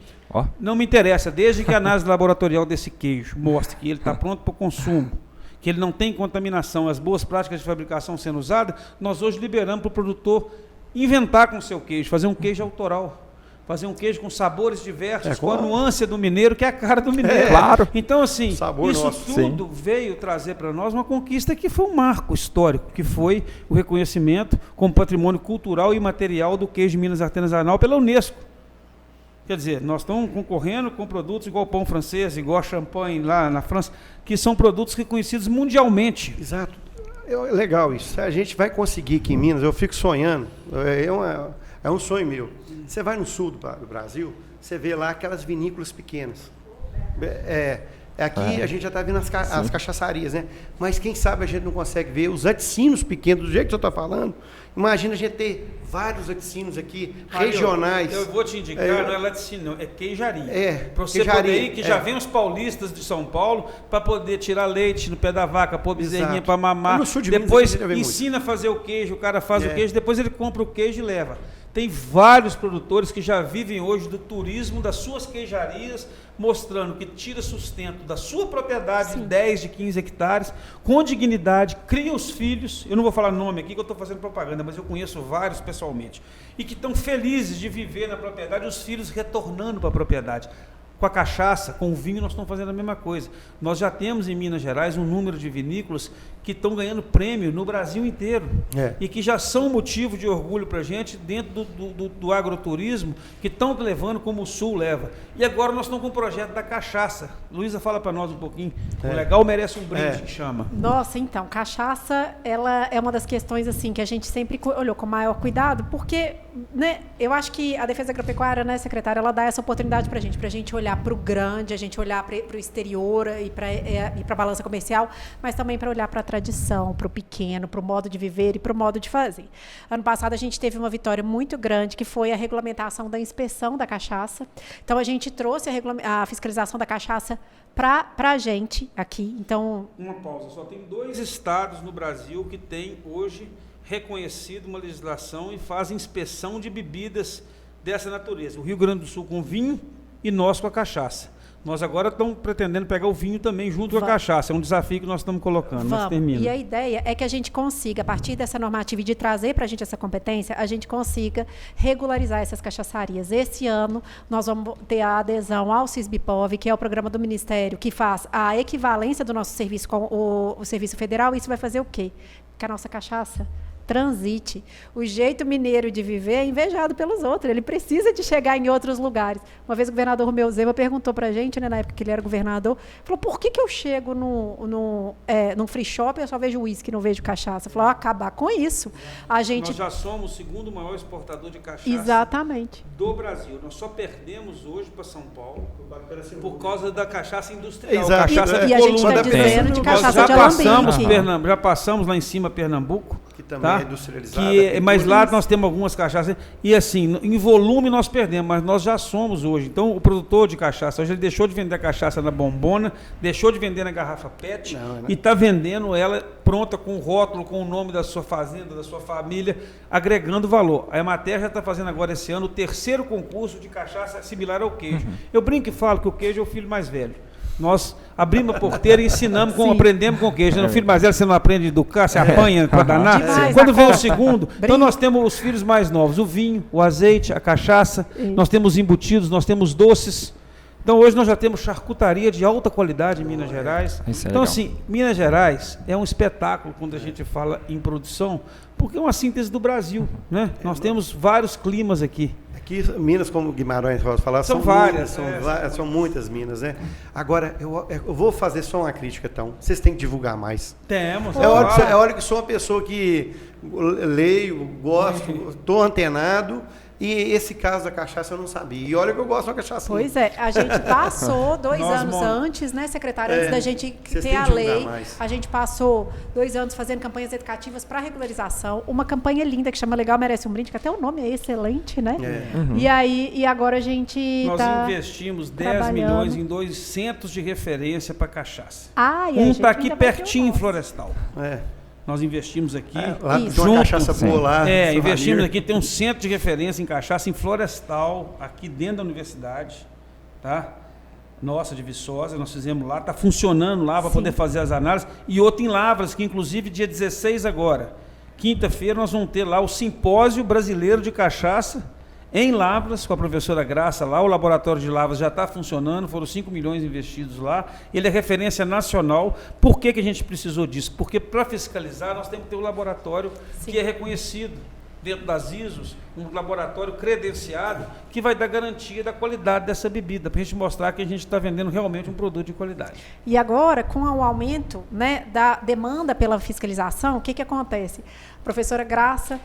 Não me interessa, desde que a análise laboratorial desse queijo mostre que ele está pronto para o consumo, que ele não tem contaminação, as boas práticas de fabricação sendo usadas, nós hoje liberamos para o produtor inventar com o seu queijo, fazer um queijo autoral. Fazer um queijo com sabores diversos, com a nuance do mineiro, que é a cara do mineiro. Claro. Então, assim, sabor isso nosso, tudo veio trazer para nós uma conquista que foi um marco histórico, que foi o reconhecimento como patrimônio cultural e material do queijo de Minas artesanal pela Unesco. Quer dizer, nós estamos concorrendo com produtos igual pão francês, igual champanhe lá na França, que são produtos reconhecidos mundialmente. Exato. Legal isso. A gente vai conseguir aqui em Minas, eu fico sonhando, é um sonho meu. Você vai no sul do Brasil, você vê lá aquelas vinícolas pequenas. Aqui a gente já está vendo as cachaçarias, né? Mas quem sabe a gente não consegue ver os laticínios pequenos, do jeito que você está falando. Imagina a gente ter vários laticínios aqui, regionais. Eu vou te indicar, não é laticínio, não, é queijaria. Para você queijaria, poder ir, que já vem os paulistas de São Paulo, para poder tirar leite no pé da vaca, pôr bezerrinha para mamar. No sul de depois Minas, ensina a fazer o queijo, o cara faz o queijo, depois ele compra o queijo e leva. Tem vários produtores que já vivem hoje do turismo das suas queijarias, mostrando que tira sustento da sua propriedade de 10, de 15 hectares, com dignidade, cria os filhos, eu não vou falar nome aqui que eu estou fazendo propaganda, mas eu conheço vários pessoalmente, e que estão felizes de viver na propriedade, os filhos retornando para a propriedade. Com a cachaça, com o vinho, nós estamos fazendo a mesma coisa. Nós já temos em Minas Gerais um número de vinícolas que estão ganhando prêmio no Brasil inteiro e que já são motivo de orgulho para a gente dentro do agroturismo, que estão levando como o Sul leva. E agora nós estamos com o projeto da cachaça. Luísa, fala para nós um pouquinho. O legal merece um brinde, que chama. Nossa, então, cachaça, ela é uma das questões assim que a gente sempre olhou com maior cuidado, porque, né, eu acho que a Defesa Agropecuária, né, secretária, ela dá essa oportunidade para a gente olhar para o grande, a gente olhar para o exterior e para a balança comercial, mas também para olhar para a tradição, para o pequeno, para o modo de viver e para o modo de fazer. Ano passado a gente teve uma vitória muito grande, que foi a regulamentação da inspeção da cachaça. Então a gente trouxe a fiscalização da cachaça para a gente aqui. Então, uma pausa, só tem 2 estados no Brasil que têm hoje reconhecido uma legislação e fazem inspeção de bebidas dessa natureza. O Rio Grande do Sul com vinho e nós com a cachaça. Nós agora estamos pretendendo pegar o vinho também junto com a cachaça. É um desafio que nós estamos colocando. Mas termina. E a ideia é que a gente consiga, a partir dessa normativa e de trazer para a gente essa competência, a gente consiga regularizar essas cachaçarias. Esse ano, nós vamos ter a adesão ao CISBPOV, que é o programa do Ministério, que faz a equivalência do nosso serviço com o Serviço Federal. Isso vai fazer o quê? Que a nossa cachaça transite. O jeito mineiro de viver é invejado pelos outros. Ele precisa de chegar em outros lugares. Uma vez o governador Romeu Zema perguntou para a gente, né, na época que ele era governador, falou, por que eu chego num free shop e eu só vejo uísque, não vejo cachaça? Falou, acabar com isso. Nós já somos o segundo maior exportador de cachaça do Brasil. Nós só perdemos hoje para São Paulo por causa da cachaça industrial. Exato. E a gente está dizendo de cachaça de alambique. Já passamos lá em cima Pernambuco, que também é industrializada. Mas lá nós temos algumas cachaças, e assim, em volume nós perdemos, mas nós já somos hoje. Então, o produtor de cachaça, hoje ele deixou de vender a cachaça na bombona, deixou de vender na garrafa PET, e está vendendo ela pronta, com o rótulo, com o nome da sua fazenda, da sua família, agregando valor. A Emater já está fazendo agora esse ano o 3º concurso de cachaça similar ao queijo. Eu brinco e falo que o queijo é o filho mais velho. Nós abrimos a porteira e ensinamos, aprendemos com o queijo. No filho mais velho você não aprende a educar, você apanha para danar. Quando vem o segundo, então nós temos os filhos mais novos, o vinho, o azeite, a cachaça, nós temos embutidos, nós temos doces. Então, hoje nós já temos charcutaria de alta qualidade em Minas Gerais. Isso é Então, legal. assim, Minas Gerais é um espetáculo quando a gente fala em produção, porque é uma síntese do Brasil, né? Nós temos vários climas aqui. Aqui, Minas, como Guimarães pode falar, São várias, são muitas Minas, né? Agora, eu vou fazer só uma crítica, então. Vocês têm que divulgar mais. Temos. É hora que sou uma pessoa que leio, gosto, estou antenado. E esse caso da cachaça eu não sabia. E olha que eu gosto da cachaça. Pois é, a gente passou 2 Nós anos antes, né, secretário, antes da gente vocês ter têm a que lei, divulgar mais. a gente passou 2 anos fazendo campanhas educativas para regularização, uma campanha linda que chama Legal Merece um Brinde, que até o nome é excelente, né? E agora a gente Nós tá investimos 10 trabalhando. milhões em 2 centros de referência para cachaça. e a Um gente está aqui ainda vai ter o pertinho em nosso. Florestal. É. Nós investimos aqui. Lá Isso. tem uma cachaça boa lá. São Investimos Ramiro. aqui, tem um centro de referência em cachaça em Florestal, aqui dentro da universidade, tá? Nossa, de Viçosa, nós fizemos lá, está funcionando lá para poder fazer as análises, e outro em Lavras, que inclusive dia 16 agora, quinta-feira, nós vamos ter lá o Simpósio Brasileiro de Cachaça, em Lavras, com a professora Graça lá, o laboratório de Lavras já está funcionando, foram 5 milhões investidos lá, ele é referência nacional. Por que a gente precisou disso? Porque para fiscalizar nós temos que ter um laboratório que é reconhecido dentro das ISOs, um laboratório credenciado que vai dar garantia da qualidade dessa bebida, para a gente mostrar que a gente está vendendo realmente um produto de qualidade. E agora, com o aumento, né, da demanda pela fiscalização, o que acontece? Professora Graça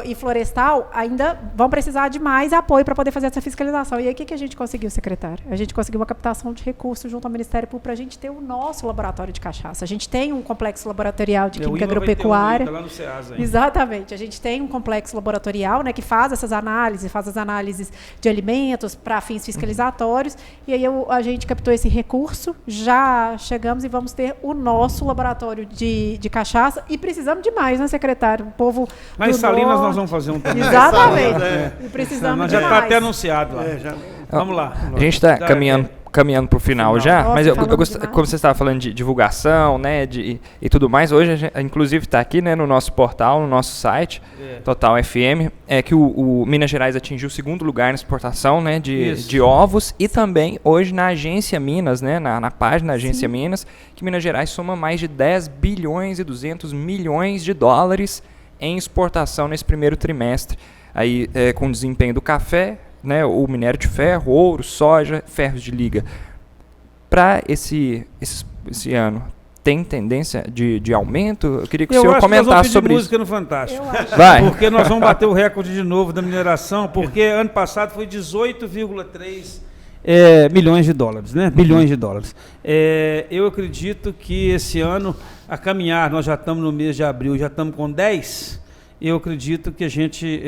e Florestal ainda vão precisar de mais apoio para poder fazer essa fiscalização. E aí, o que a gente conseguiu, secretário? A gente conseguiu uma captação de recursos junto ao Ministério Público para a gente ter o nosso laboratório de cachaça. A gente tem um complexo laboratorial de química agropecuária. Tá lá no SEASA ainda. Exatamente. A gente tem um complexo laboratorial, né, que faz essas análises, faz as análises de alimentos para fins fiscalizatórios. E aí a gente captou esse recurso, já chegamos e vamos ter o nosso laboratório de cachaça. E precisamos de mais, né, secretário? O povo Mas do Salinas norte- nós vamos fazer um também. Exatamente. É. E precisamos Nós de já está mais. até anunciado lá. Vamos lá. A gente está caminhando para o final já, Nossa, mas eu falando gostaria, demais. como você estava falando de divulgação, né, e tudo mais, hoje a gente, inclusive está aqui, né, no nosso portal, no nosso site, Total FM, que o Minas Gerais atingiu o 2º lugar na exportação, né, de ovos, e também hoje na Agência Minas, né, na página Agência Minas, que Minas Gerais soma mais de 10 bilhões e 200 milhões de dólares em exportação nesse primeiro trimestre, aí com o desempenho do café, né, o minério de ferro, ouro, soja, ferros de liga. Para esse ano, tem tendência de aumento? Eu queria que o senhor comentasse sobre isso. Música no Fantástico. Vai. Porque nós vamos bater o recorde de novo da mineração, porque ano passado foi 18,3 milhões de dólares, né? Bilhões de dólares. Eu acredito que esse ano, a caminhar, nós já estamos no mês de abril, já estamos com 10, eu acredito que a gente...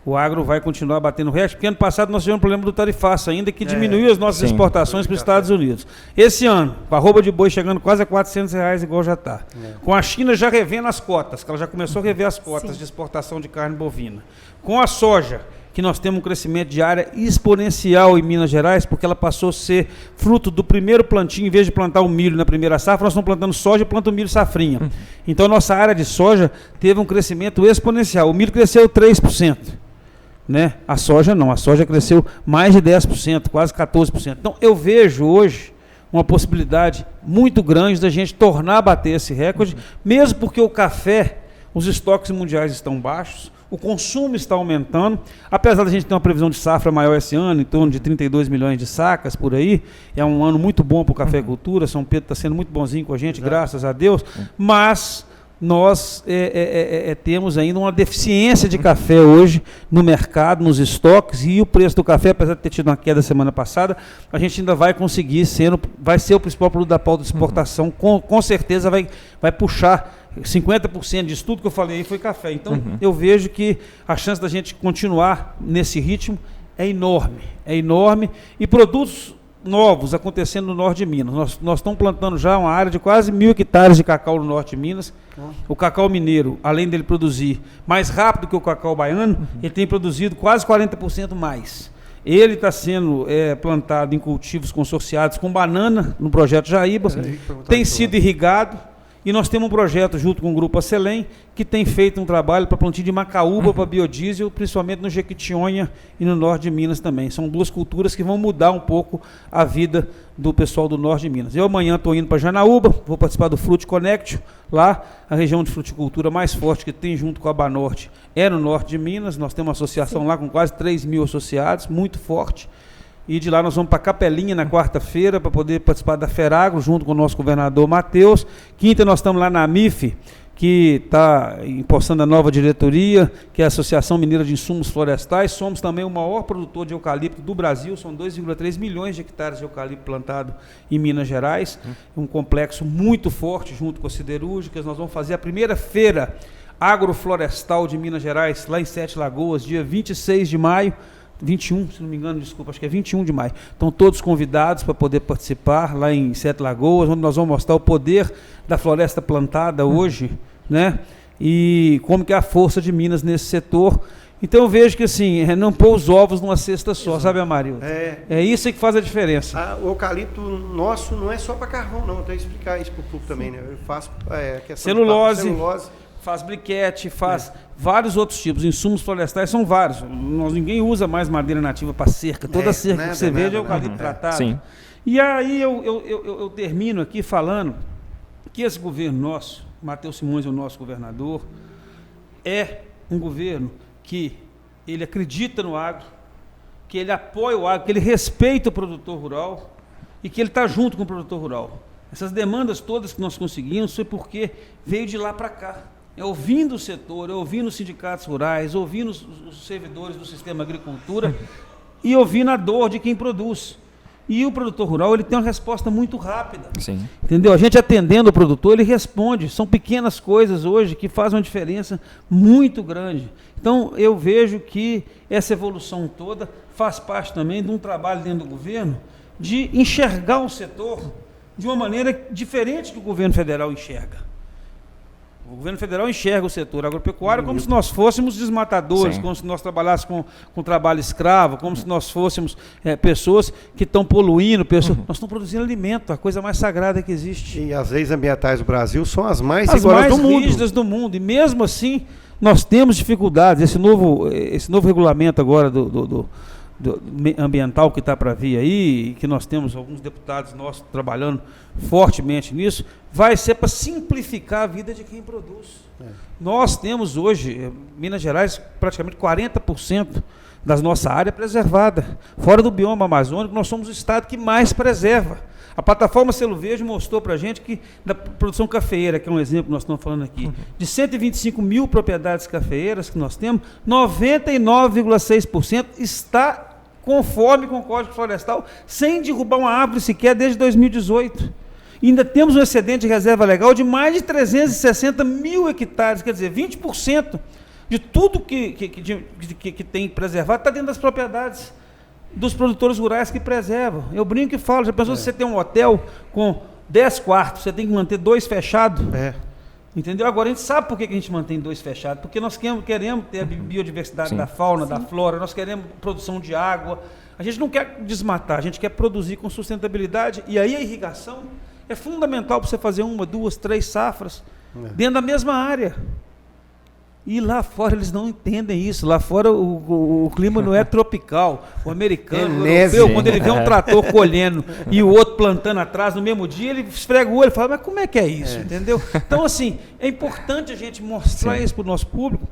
o agro vai continuar batendo recorde, porque ano passado nós tivemos um problema do tarifaço ainda, que diminuiu as nossas exportações para os Estados Unidos. Esse ano, com a arroba de boi chegando quase a R$400, igual já está. Com a China já revendo as cotas, que ela já começou a rever as cotas de exportação de carne bovina. Com a soja, que nós temos um crescimento de área exponencial em Minas Gerais, porque ela passou a ser fruto do primeiro plantio, em vez de plantar o milho na primeira safra, nós estamos plantando soja e plantando milho safrinha. Então, nossa área de soja teve um crescimento exponencial. O milho cresceu 3%. Né? A soja não, a soja cresceu mais de 10%, quase 14%. Então, eu vejo hoje uma possibilidade muito grande da gente tornar a bater esse recorde, mesmo porque o café, os estoques mundiais estão baixos, o consumo está aumentando, apesar da gente ter uma previsão de safra maior esse ano, em torno de 32 milhões de sacas por aí, é um ano muito bom para o cafeicultura, São Pedro está sendo muito bonzinho com a gente, graças a Deus, mas nós temos ainda uma deficiência de café hoje no mercado, nos estoques, e o preço do café, apesar de ter tido uma queda semana passada, a gente ainda vai conseguir vai ser o principal produto da pauta de exportação, com certeza vai puxar 50% disso tudo que eu falei aí foi café. Então, eu vejo que a chance da gente continuar nesse ritmo é enorme, e produtos novos acontecendo no norte de Minas. Nós estamos plantando já uma área de quase 1.000 hectares de cacau no norte de Minas. O cacau mineiro, além dele produzir mais rápido que o cacau baiano, ele tem produzido quase 40% mais. Ele está sendo plantado em cultivos consorciados com banana no projeto Jaíba, tem sido irrigado, E nós temos um projeto junto com o Grupo Acelém, que tem feito um trabalho para plantio de macaúba para biodiesel, principalmente no Jequitinhonha e no norte de Minas também. São 2 culturas que vão mudar um pouco a vida do pessoal do norte de Minas. Eu amanhã estou indo para Janaúba, vou participar do Fruit Connect, lá a região de fruticultura mais forte que tem junto com a Banorte é no norte de Minas. Nós temos uma associação lá com quase 3.000 associados, muito forte. E de lá nós vamos para Capelinha na quarta-feira para poder participar da Feragro, junto com o nosso governador Matheus. Quinta nós estamos lá na MIF, que está impostando a nova diretoria, que é a Associação Mineira de Insumos Florestais. Somos também o maior produtor de eucalipto do Brasil, são 2,3 milhões de hectares de eucalipto plantado em Minas Gerais. Um complexo muito forte junto com as siderúrgicas. Nós vamos fazer a primeira feira agroflorestal de Minas Gerais, lá em Sete Lagoas, dia 26 de maio. 21, se não me engano, desculpa, acho que é 21 de maio. Estão todos convidados para poder participar lá em Sete Lagoas, onde nós vamos mostrar o poder da floresta plantada hoje, né? E como que é a força de Minas nesse setor. Então eu vejo que assim, não pôr os ovos numa cesta só, sabe, Amarildo? É isso que faz a diferença. O eucalipto nosso não é só para carvão, não. Eu tenho que explicar isso para o público também, né? Eu faço questão celulose. celulose. Faz briquete, faz vários outros tipos. Insumos florestais são vários. Ninguém usa mais madeira nativa para cerca. Toda cerca que você vê é eucalipto tratado. Sim. E aí eu termino aqui falando que esse governo nosso, Matheus Simões é o nosso governador, é um governo que ele acredita no agro, que ele apoia o agro, que ele respeita o produtor rural e que ele está junto com o produtor rural. Essas demandas todas que nós conseguimos foi porque veio de lá para cá. É ouvindo o setor, é ouvindo os sindicatos rurais, ouvindo os servidores do sistema agricultura e ouvindo a dor de quem produz. E o produtor rural ele tem uma resposta muito rápida. Sim. Entendeu? A gente atendendo o produtor, ele responde. São pequenas coisas hoje que fazem uma diferença muito grande. Então, eu vejo que essa evolução toda faz parte também de um trabalho dentro do governo de enxergar o setor de uma maneira diferente que o governo federal enxerga. O governo federal enxerga o setor agropecuário como se nós fôssemos desmatadores, como se nós trabalhássemos com trabalho escravo, como se nós fôssemos pessoas que estão poluindo, nós estamos produzindo alimento, a coisa mais sagrada que existe. E as leis ambientais do Brasil são as mais rigorosas do mundo. Rígidas do mundo, e mesmo assim nós temos dificuldades. Esse novo regulamento agora do ambiental que está para vir aí, que nós temos alguns deputados nossos trabalhando fortemente nisso, vai ser para simplificar a vida de quem produz. Nós temos hoje, Minas Gerais, praticamente 40% da nossa área preservada. Fora do bioma amazônico, nós somos o estado que mais preserva. A plataforma Selo Verde mostrou para a gente que, da produção cafeeira, que é um exemplo que nós estamos falando aqui, de 125 mil propriedades cafeeiras que nós temos, 99,6% está conforme com o Código Florestal, sem derrubar uma árvore sequer desde 2018. E ainda temos um excedente de reserva legal de mais de 360 mil hectares, quer dizer, 20% de tudo que tem preservado está dentro das propriedades dos produtores rurais que preservam. Eu brinco e falo, já pensou se você tem um hotel com 10 quartos, você tem que manter 2 fechados? Entendeu? Agora a gente sabe por que a gente mantém 2 fechados, porque nós queremos ter a biodiversidade da fauna, da flora, nós queremos produção de água, a gente não quer desmatar, a gente quer produzir com sustentabilidade, e aí a irrigação é fundamental para você fazer 1, 2, 3 safras dentro da mesma área. E lá fora eles não entendem isso. Lá fora o clima não é tropical. O americano, o europeu, quando ele vê um trator colhendo e o outro plantando atrás no mesmo dia, ele esfrega o olho e fala, mas como é que é isso? Entendeu? Então, assim, é importante a gente mostrar isso para o nosso público.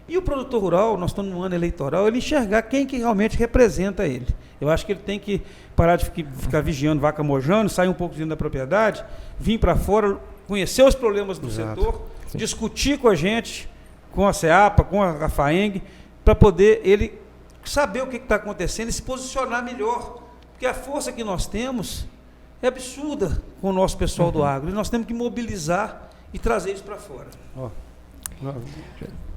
E o produtor rural, nós estamos num ano eleitoral, ele enxergar quem que realmente representa ele. Eu acho que ele tem que parar de ficar vigiando, vaca mojando, sair um pouco dentro da propriedade, vir para fora, conhecer os problemas do setor, discutir com a gente, com a CEAPA, com a FAENG, para poder ele saber o que está acontecendo e se posicionar melhor. Porque a força que nós temos é absurda com o nosso pessoal do agro. E nós temos que mobilizar e trazer isso para fora.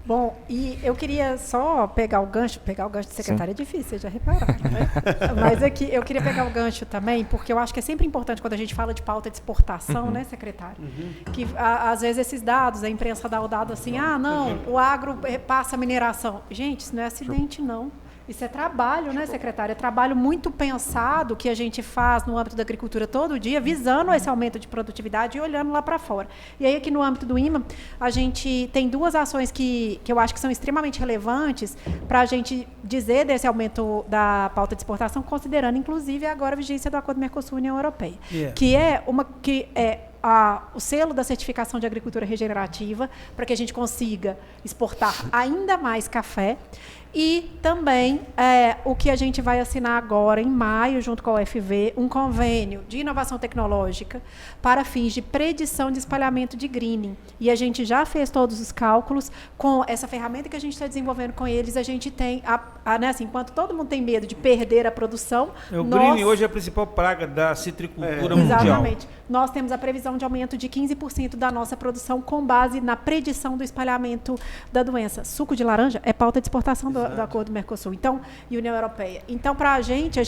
Bom, e eu queria só pegar o gancho de secretária é difícil, vocês já repararam, né? Mas aqui eu queria pegar o gancho também, porque eu acho que é sempre importante quando a gente fala de pauta de exportação, né, secretário? Que às vezes esses dados, a imprensa dá o dado assim, não, o agro passa mineração. Gente, isso não é acidente, não. Isso é trabalho, né, secretária? É trabalho muito pensado que a gente faz no âmbito da agricultura todo dia, visando esse aumento de produtividade e olhando lá para fora. E aí, aqui no âmbito do IMA, a gente tem 2 ações que eu acho que são extremamente relevantes para a gente dizer desse aumento da pauta de exportação, considerando, inclusive, agora a vigência do Acordo Mercosul-União Europeia, que é o selo da certificação de agricultura regenerativa, para que a gente consiga exportar ainda mais café. E também o que a gente vai assinar agora, em maio, junto com a UFV, um convênio de inovação tecnológica para fins de predição de espalhamento de greening. E a gente já fez todos os cálculos. Com essa ferramenta que a gente está desenvolvendo com eles, a gente tem, né, assim, enquanto todo mundo tem medo de perder a produção... O greening hoje é a principal praga da citricultura mundial. Exatamente. Nós temos a previsão de aumento de 15% da nossa produção com base na predição do espalhamento da doença. Suco de laranja é pauta de exportação do Acordo Mercosul, então, e União Europeia. Então, para a gente,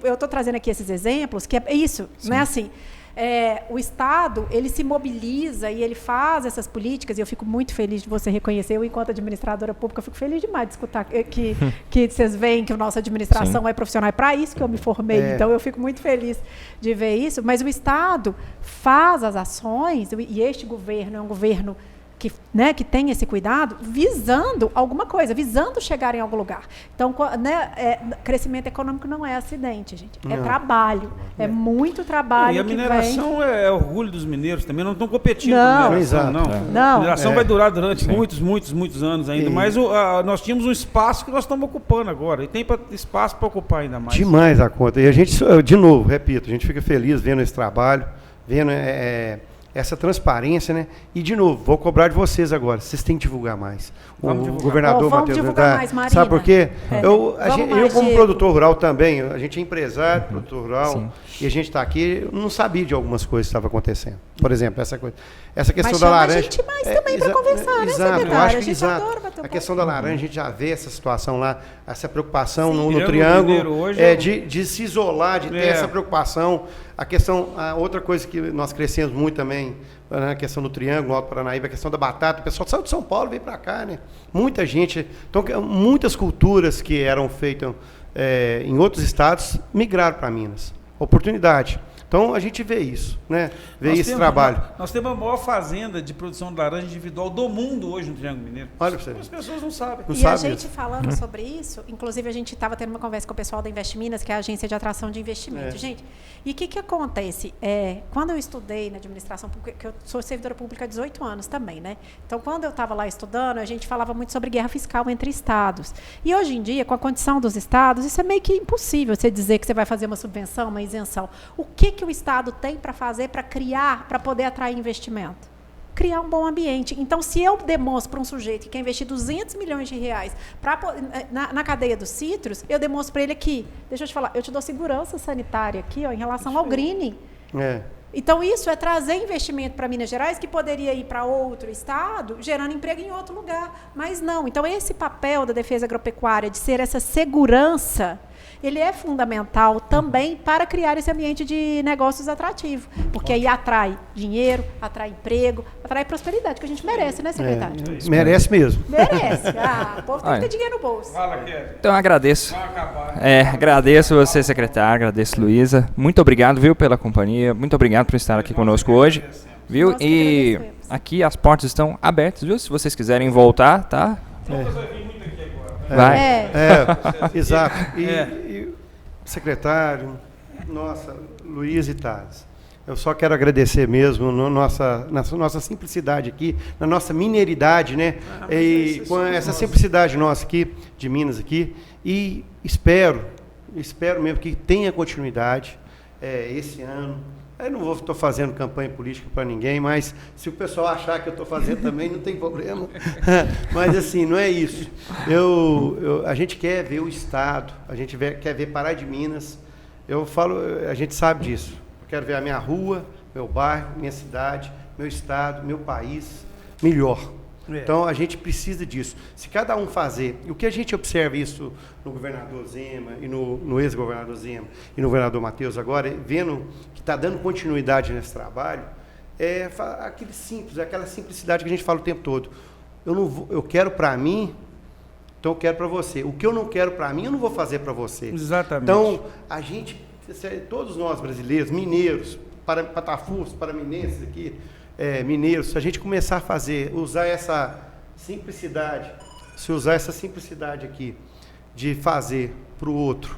eu estou trazendo aqui esses exemplos, que é isso, não é assim. O Estado, ele se mobiliza e ele faz essas políticas, e eu fico muito feliz de você reconhecer, eu, enquanto administradora pública, eu fico feliz demais de escutar que vocês veem que a nossa administração é profissional, é para isso que eu me formei, então eu fico muito feliz de ver isso, mas o Estado faz as ações, e este governo é um governo que tem esse cuidado, visando alguma coisa, visando chegar em algum lugar. Então, crescimento econômico não é acidente, gente. É trabalho. É muito trabalho. E a mineração é orgulho dos mineiros também. Não estão competindo com a mineração, não. A mineração vai durar durante muitos anos ainda. Mas nós tínhamos um espaço que nós estamos ocupando agora. E tem espaço para ocupar ainda mais. Demais a conta. E a gente, de novo, repito, a gente fica feliz vendo esse trabalho, vendo essa transparência, né? E, de novo, vou cobrar de vocês agora. Vocês têm que divulgar mais. O governador Matheus, divulgar mais, Marina. Sabe por quê? Eu, como Diego. produtor rural também, a gente é empresário, produtor rural, e a gente está aqui, eu não sabia de algumas coisas que estavam acontecendo. Por exemplo, essa questão mas da laranja. A gente mais também para conversar, né, exato, secretária? eu acho A que gente adora bater um a questão da laranja, a gente já vê essa situação lá, essa preocupação no Triângulo hoje de se isolar, de ter essa preocupação. A outra coisa que nós crescemos muito também, a questão do Triângulo, Alto Paranaíba, a questão da batata, o pessoal saiu de São Paulo e veio para cá, né? Muita gente, então muitas culturas que eram feitas em outros estados migraram para Minas. Oportunidade. Então, a gente vê isso, né? Trabalho. Nós temos a maior fazenda de produção de laranja individual do mundo hoje no Triângulo Mineiro. Olha para você. As pessoas não sabem. A gente falando sobre isso, inclusive a gente estava tendo uma conversa com o pessoal da Invest Minas, que é a agência de atração de investimento. Gente, e o que acontece? Quando eu estudei na administração pública, que eu sou servidora pública há 18 anos também, né? Então, quando eu estava lá estudando, a gente falava muito sobre guerra fiscal entre estados. E hoje em dia, com a condição dos estados, isso é meio que impossível você dizer que você vai fazer uma subvenção, uma isenção. O que o Estado tem para fazer, para criar, para poder atrair investimento? Criar um bom ambiente. Então, se eu demonstro para um sujeito que quer investir 200 milhões de reais na cadeia dos citros, eu demonstro para ele aqui, deixa eu te falar, eu te dou segurança sanitária aqui, em relação ao greening. Então, isso é trazer investimento para Minas Gerais, que poderia ir para outro estado, gerando emprego em outro lugar. Mas não. Então, esse papel da defesa agropecuária, de ser essa segurança, ele é fundamental também para criar esse ambiente de negócios atrativo. Porque aí atrai dinheiro, atrai emprego, atrai prosperidade, que a gente merece, né, secretário? Merece mesmo. Merece. O povo tem que ter dinheiro no bolso. Então, agradeço. Agradeço você, secretário, agradeço, Luísa. Muito obrigado, viu, pela companhia. Muito obrigado por estar aqui conosco hoje. Viu? E aqui as portas estão abertas, viu? Se vocês quiserem voltar, tá? Vai. Exato. E secretário, nossa, Luiz e Taz, eu só quero agradecer mesmo na nossa simplicidade aqui, na nossa mineridade, né? E com essa simplicidade nossa aqui, de Minas aqui, e espero mesmo que tenha continuidade esse ano. Eu não estou fazendo campanha política para ninguém, mas se o pessoal achar que eu estou fazendo também, não tem problema. Mas, assim, não é isso. A gente quer ver o Estado, a gente quer ver Pará de Minas. A gente sabe disso. Eu quero ver a minha rua, meu bairro, minha cidade, meu estado, meu país melhor. Então, a gente precisa disso. Se cada um fazer, e o que a gente observa isso no governador Zema, e no ex-governador Zema, e no governador Matheus agora, vendo que está dando continuidade nesse trabalho, aquele simples, aquela simplicidade que a gente fala o tempo todo. Eu quero para mim então eu quero para você. O que eu não quero para mim, eu não vou fazer para você. Exatamente. Então, a gente, todos nós brasileiros, mineiros, patafúricos, paraminenses aqui, mineiros, se a gente começar a fazer, usar essa simplicidade, aqui, de fazer para o outro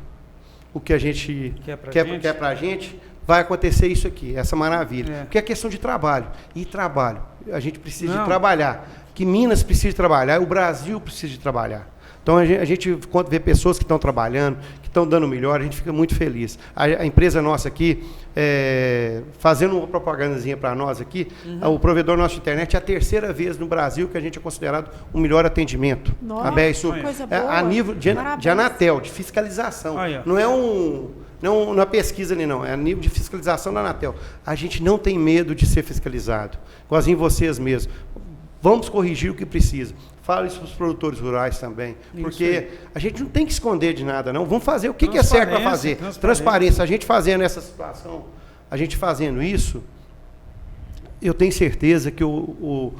o que a gente quer para a gente, vai acontecer isso aqui, essa maravilha. Porque é questão de trabalho. E trabalho. A gente precisa de trabalhar. Que Minas precisa de trabalhar, o Brasil precisa de trabalhar. Então, a gente quando vê pessoas que estão trabalhando, que estão dando melhor, a gente fica muito feliz. A empresa nossa aqui, fazendo uma propagandazinha para nós aqui, o provedor nosso de internet é a terceira vez no Brasil que a gente é considerado o melhor atendimento. Nossa, a BR-Sul. A nível de Anatel, de fiscalização. Não é uma pesquisa ali, não. É a nível de fiscalização da Anatel. A gente não tem medo de ser fiscalizado. Igualzinho vocês mesmos. Vamos corrigir o que precisa. Fala isso para os produtores rurais também. Porque a gente não tem que esconder de nada, não. Vamos fazer o que é certo para fazer. Transparência. A gente fazendo essa situação, a gente fazendo isso, eu tenho certeza que o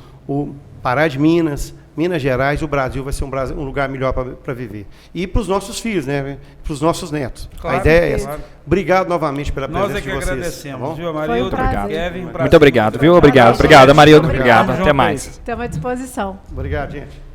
Pará de Minas, Minas Gerais, o Brasil vai ser um lugar melhor para viver. E para os nossos filhos, né? Para os nossos netos. Claro, a ideia é essa. Claro. Obrigado novamente pela presença de vocês. Nós é que agradecemos, tá, viu, Amarildo? Kevin, muito obrigado, viu? Obrigado, Amarildo. Obrigado. Até mais. Estamos à disposição. Obrigado, gente.